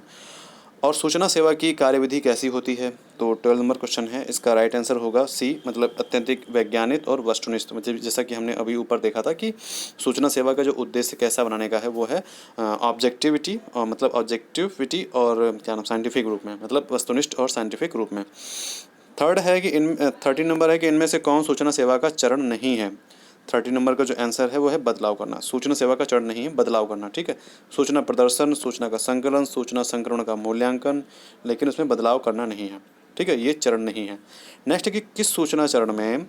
और सूचना सेवा की कार्यविधि कैसी होती है? तो 12 नंबर क्वेश्चन है, इसका राइट आंसर होगा सी, मतलब अत्यंतिक वैज्ञानिक और वस्तुनिष्ठ। मतलब जैसा कि हमने अभी ऊपर देखा था कि सूचना सेवा का जो उद्देश्य कैसा बनाने का है वो है ऑब्जेक्टिविटी, और मतलब ऑब्जेक्टिविटी और क्या नाम, साइंटिफिक रूप में, मतलब वस्तुनिष्ठ और साइंटिफिक रूप में। थर्ड है कि 13 नंबर है कि इनमें से कौन सूचना सेवा का चरण नहीं है? 30 नंबर का जो आंसर है वो है बदलाव करना। सूचना सेवा का चरण नहीं है बदलाव करना। ठीक है, सूचना प्रदर्शन, सूचना का संकलन, सूचना संकलन का मूल्यांकन, लेकिन उसमें बदलाव करना नहीं है। ठीक है, ये चरण नहीं है। नेक्स्ट है कि किस सूचना चरण में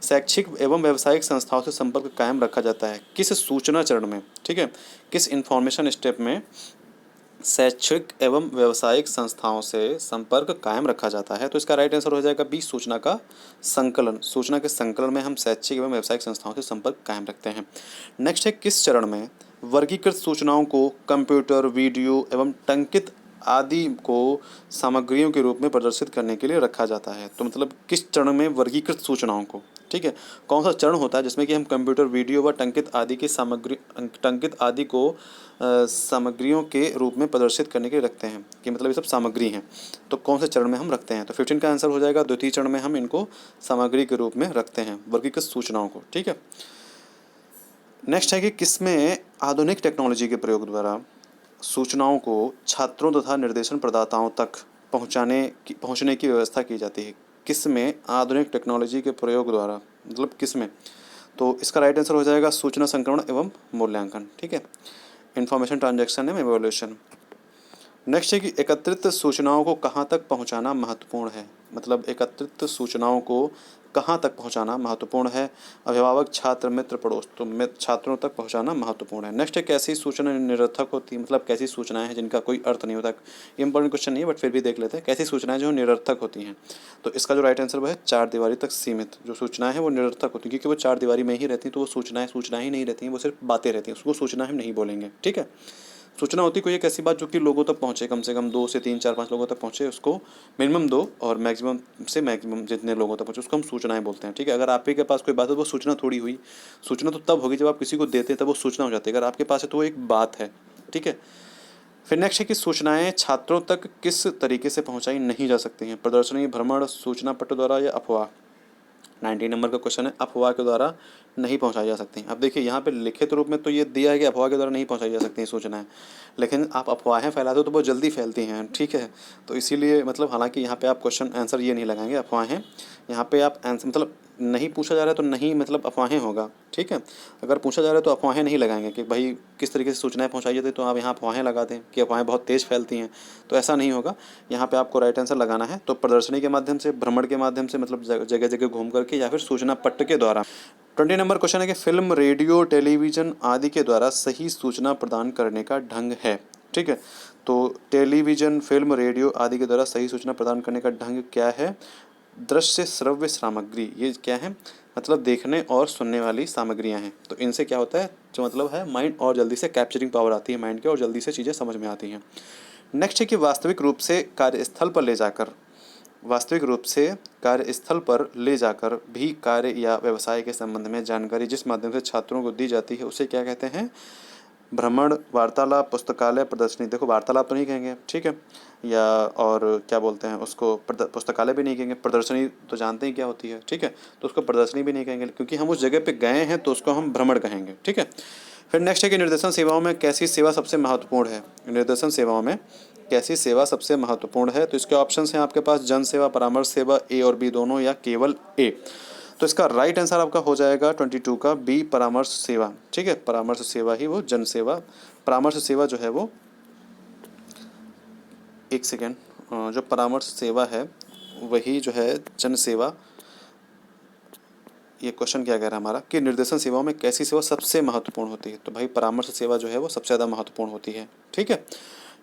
शैक्षिक एवं व्यावसायिक संस्थाओं से संपर्क कायम रखा जाता है? किस सूचना चरण में, ठीक है, किस इन्फॉर्मेशन स्टेप में शैक्षिक एवं व्यावसायिक संस्थाओं से संपर्क कायम रखा जाता है? तो इसका राइट आंसर हो जाएगा बी, सूचना का संकलन। सूचना के संकलन में हम शैक्षिक एवं व्यावसायिक संस्थाओं से संपर्क कायम रखते हैं। नेक्स्ट है किस चरण में वर्गीकृत सूचनाओं को कंप्यूटर, वीडियो एवं टंकित आदि को सामग्रियों के रूप में प्रदर्शित करने के लिए रखा जाता है? तो मतलब किस चरण में वर्गीकृत सूचनाओं को, ठीक है, कौन सा चरण होता है जिसमें कि हम कंप्यूटर, वीडियो व टंकित आदि की टंकित आदि को सामग्रियों के रूप में प्रदर्शित करने के लिए रखते हैं, कि मतलब ये सब सामग्री हैं। तो कौन से चरण में हम रखते हैं? तो 15 का आंसर हो जाएगा द्वितीय चरण में हम इनको सामग्री के रूप में रखते हैं, वर्गीकृत सूचनाओं को। ठीक है, नेक्स्ट है कि किसमें आधुनिक टेक्नोलॉजी के प्रयोग द्वारा सूचनाओं को छात्रों तथा निर्देशन प्रदाताओं तक पहुंचने की व्यवस्था की जाती है? किसमें आधुनिक टेक्नोलॉजी के प्रयोग द्वारा, मतलब किसमें? तो इसका राइट आंसर हो जाएगा सूचना संकलन एवं मूल्यांकन। ठीक है, इंफॉर्मेशन ट्रांजैक्शन एवं एवोल्यूशन। नेक्स्ट है कि एकत्रित सूचनाओं को कहाँ तक पहुँचाना महत्वपूर्ण है? मतलब एकत्रित सूचनाओं को कहाँ तक पहुँचाना महत्वपूर्ण है? अभिभावक, छात्र, मित्र, पड़ोस, तो छात्रों तक पहुँचाना महत्वपूर्ण है। नेक्स्ट है कैसी सूचना निरर्थक होती है? मतलब कैसी सूचनाएं हैं जिनका कोई अर्थ नहीं होता? ये इंपॉर्टेंट क्वेश्चन नहीं है, बट फिर भी देख लेते हैं। कैसी सूचनाएं जो निरर्थक होती हैं? तो इसका जो राइट आंसर वो है 4 दीवारी तक सीमित। जो सूचनाएं हैं वो निरर्थक होती हैं क्योंकि वो 4 दीवारी में ही रहती हैं, तो वो सूचनाएं ही नहीं रहती हैं, वो सिर्फ बातें रहती हैं, उसको सूचना हम नहीं बोलेंगे। ठीक है, सूचना होती कोई एक ऐसी बात जो कि लोगों तक पहुँचे, कम से कम 2 से 3 4 5 लोगों तक पहुँचे, उसको मिनिमम 2 और मैक्सिमम से मैक्सिमम जितने लोगों तक पहुँचे उसको हम सूचनाएं बोलते हैं। ठीक है, अगर आप ही के पास कोई बात है तो वो सूचना थोड़ी हुई। सूचना तो तब होगी जब आप किसी को देते हैं, तब वो सूचना हो जाती है। अगर आपके पास है तो वो एक बात है। ठीक है, फिर नेक्स्ट है कि सूचनाएं छात्रों तक किस तरीके से पहुंचाई नहीं जा सकती हैं? प्रदर्शनी, भ्रमण, सूचना पट्ट द्वारा या अफवाह। 19 नंबर का क्वेश्चन है, अफवाह के द्वारा नहीं पहुंचाई जा सकती। अब देखिए यहाँ पे लिखित रूप में तो ये दिया है कि अफवाह के द्वारा नहीं पहुंचाई जा सकती सूचनाएं, लेकिन आप अफवाहें फैलाते हो तो बहुत जल्दी फैलती हैं। ठीक है, तो इसीलिए मतलब हालांकि यहाँ पे आप क्वेश्चन आंसर ये नहीं लगाएंगे अफवाहें, यहाँ पे आप आंसर मतलब नहीं पूछा जा रहा है तो नहीं मतलब अफवाहें होगा। ठीक है, अगर पूछा जा रहा है तो अफवाहें नहीं लगाएंगे कि भाई किस तरीके से सूचनाएं पहुंचाई जाती है, तो आप यहाँ अफवाहें लगा दें कि अफवाहें बहुत तेज़ फैलती हैं, तो ऐसा नहीं होगा। यहाँ पे आपको राइट आंसर लगाना है तो प्रदर्शनी के माध्यम से, भ्रमण के माध्यम से मतलब जगह जगह घूम करके, या फिर सूचना पट्ट के द्वारा। 20 नंबर क्वेश्चन है कि फिल्म, रेडियो, टेलीविज़न आदि के द्वारा सही सूचना प्रदान करने का ढंग है। ठीक है, तो टेलीविज़न, फिल्म, रेडियो आदि के द्वारा सही सूचना प्रदान करने का ढंग क्या है? दृश्य श्रव्य सामग्री, ये क्या है? मतलब देखने और सुनने वाली सामग्रियां हैं। तो इनसे क्या होता है, जो मतलब है माइंड और जल्दी से कैप्चरिंग पावर आती है माइंड के, और जल्दी से चीज़ें समझ में आती हैं। नेक्स्ट है कि वास्तविक रूप से कार्यस्थल पर ले जाकर, वास्तविक रूप से कार्यस्थल पर ले जाकर भी कार्य या व्यवसाय के संबंध में जानकारी जिस माध्यम से छात्रों को दी जाती है उसे क्या कहते हैं? भ्रमण, वार्तालाप, पुस्तकालय, प्रदर्शनी। देखो वार्तालाप तो नहीं कहेंगे, ठीक है, या और क्या बोलते हैं उसको, पुस्तकालय भी नहीं कहेंगे, प्रदर्शनी तो जानते ही क्या होती है। ठीक है, तो उसको प्रदर्शनी भी नहीं कहेंगे क्योंकि हम उस जगह पे गए हैं, तो उसको हम भ्रमण कहेंगे। ठीक है, फिर नेक्स्ट है कि निर्देशन सेवाओं में कैसी सेवा सबसे महत्वपूर्ण है? निर्देशन सेवाओं में कैसी सेवा सबसे महत्वपूर्ण है? तो इसके ऑप्शंस हैं आपके पास, जन सेवा, परामर्श सेवा, ए और बी दोनों, या केवल ए। तो इसका राइट आंसर आपका हो जाएगा 22 का बी, परामर्श सेवा। ठीक है, परामर्श सेवा ही वो जन सेवा, परामर्श सेवा जो है वो, एक सेकेंड, जो परामर्श सेवा है वही जो है जन सेवा। ये क्वेश्चन क्या कह रहा है हमारा कि निर्देशन सेवाओं में कैसी सेवा सबसे महत्वपूर्ण होती है? तो भाई परामर्श सेवा जो है वो सबसे ज़्यादा महत्वपूर्ण होती है। ठीक है,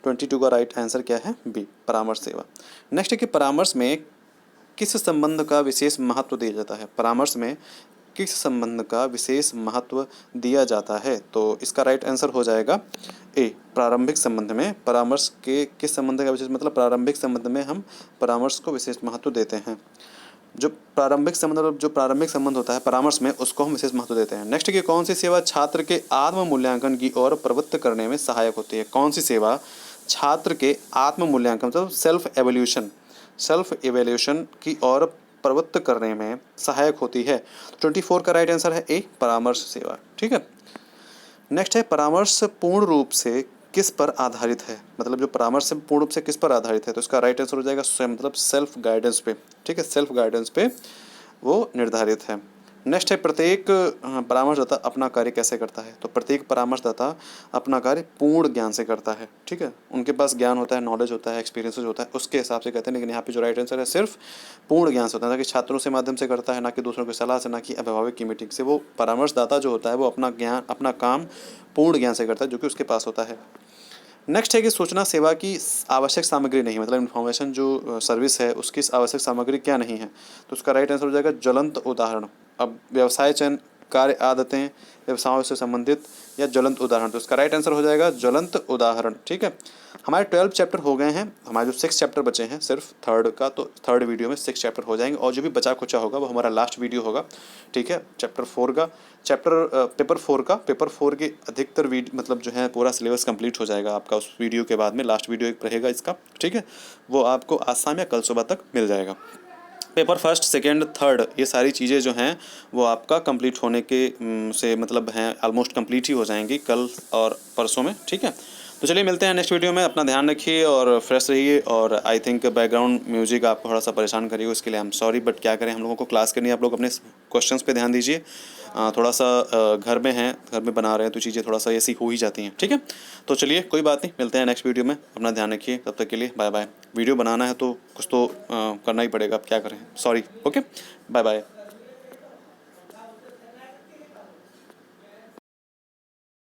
22 का राइट आंसर क्या है? बी, परामर्श सेवा। नेक्स्ट है कि परामर्श में किस संबंध का विशेष महत्व दिया जाता है? परामर्श में किस संबंध का विशेष महत्व दिया जाता है? तो इसका राइट आंसर हो जाएगा ए, प्रारंभिक संबंध में। परामर्श के किस संबंध का विशेष मतलब, प्रारंभिक संबंध में हम परामर्श को विशेष महत्व देते हैं। जो प्रारंभिक संबंध होता है परामर्श में, उसको हम विशेष महत्व देते हैं। नेक्स्ट की कौन सी सेवा छात्र के आत्म मूल्यांकन की ओर प्रवृत्त करने में सहायक होती है? कौन सी सेवा छात्र के आत्म मूल्यांकन मतलब सेल्फ एवेल्यूशन की ओर प्रवृत्त करने में सहायक होती है? 24 का राइट आंसर है ए, परामर्श सेवा। ठीक है, नेक्स्ट है परामर्श पूर्ण रूप से किस पर आधारित है? मतलब जो परामर्श है पूर्ण रूप से किस पर आधारित है? तो इसका राइट आंसर हो जाएगा मतलब सेल्फ गाइडेंस पे। ठीक है, सेल्फ गाइडेंस पे वो निर्धारित है। नेक्स्ट है प्रत्येक परामर्शदाता अपना कार्य कैसे करता है? तो प्रत्येक परामर्शदाता अपना कार्य पूर्ण ज्ञान से करता है। ठीक है, उनके पास ज्ञान होता है, नॉलेज होता है, एक्सपीरियंसेस होता है, उसके हिसाब से कहते हैं। लेकिन यहाँ पे जो राइट आंसर है सिर्फ पूर्ण ज्ञान से होता है, ना कि छात्रों से माध्यम से करता है, ना कि दूसरों की सलाह से, ना कि अभिभावक की मीटिंग से। वो परामर्शदाता जो होता है वो अपना ज्ञान, अपना काम पूर्ण ज्ञान से करता है जो कि उसके पास होता है। नेक्स्ट है कि सूचना सेवा की आवश्यक सामग्री नहीं, मतलब इन्फॉर्मेशन जो सर्विस है उसकी आवश्यक सामग्री क्या नहीं है? तो उसका राइट आंसर हो जाएगा ज्वलंत उदाहरण। अब व्यवसाय चयन, कार्य आदतें, व्यवसायों से संबंधित, या ज्वलंत उदाहरण। तो इसका राइट आंसर हो जाएगा ज्वलंत उदाहरण। ठीक है, हमारे 12 चैप्टर हो गए हैं, हमारे जो 6 चैप्टर बचे हैं सिर्फ थर्ड का, तो थर्ड वीडियो में 6 चैप्टर हो जाएंगे, और जो भी बचा कुचा होगा वो हमारा लास्ट वीडियो होगा। ठीक है, पेपर 4 के अधिकतर मतलब जो है पूरा सिलेबस कंप्लीट हो जाएगा आपका उस वीडियो के बाद में। लास्ट वीडियो एक रहेगा इसका, ठीक है, वो आपको आज शाम या कल सुबह तक मिल जाएगा। पेपर फर्स्ट, सेकेंड, थर्ड, ये सारी चीज़ें जो हैं वो आपका कंप्लीट होने के से मतलब हैं ऑलमोस्ट कंप्लीट ही हो जाएंगी कल और परसों में। ठीक है, तो चलिए मिलते हैं नेक्स्ट वीडियो में। अपना ध्यान रखिए और फ्रेश रहिए। और आई थिंक बैकग्राउंड म्यूजिक आपको थोड़ा सा परेशान करिए, उसके लिए आई एम सॉरी, बट क्या करें, हम लोगों को क्लास करनी है। आप लोग अपने क्वेश्चंस पे ध्यान दीजिए। थोड़ा सा घर में हैं, घर में बना रहे हैं, तो चीज़ें थोड़ा सा ऐसी हो ही जाती हैं। ठीक है, तो चलिए कोई बात नहीं, मिलते हैं नेक्स्ट वीडियो में। अपना ध्यान रखिए, तब तक के लिए बाय बाय। वीडियो बनाना है तो कुछ तो करना ही पड़ेगा, अब क्या करें, सॉरी। Okay, bye bye.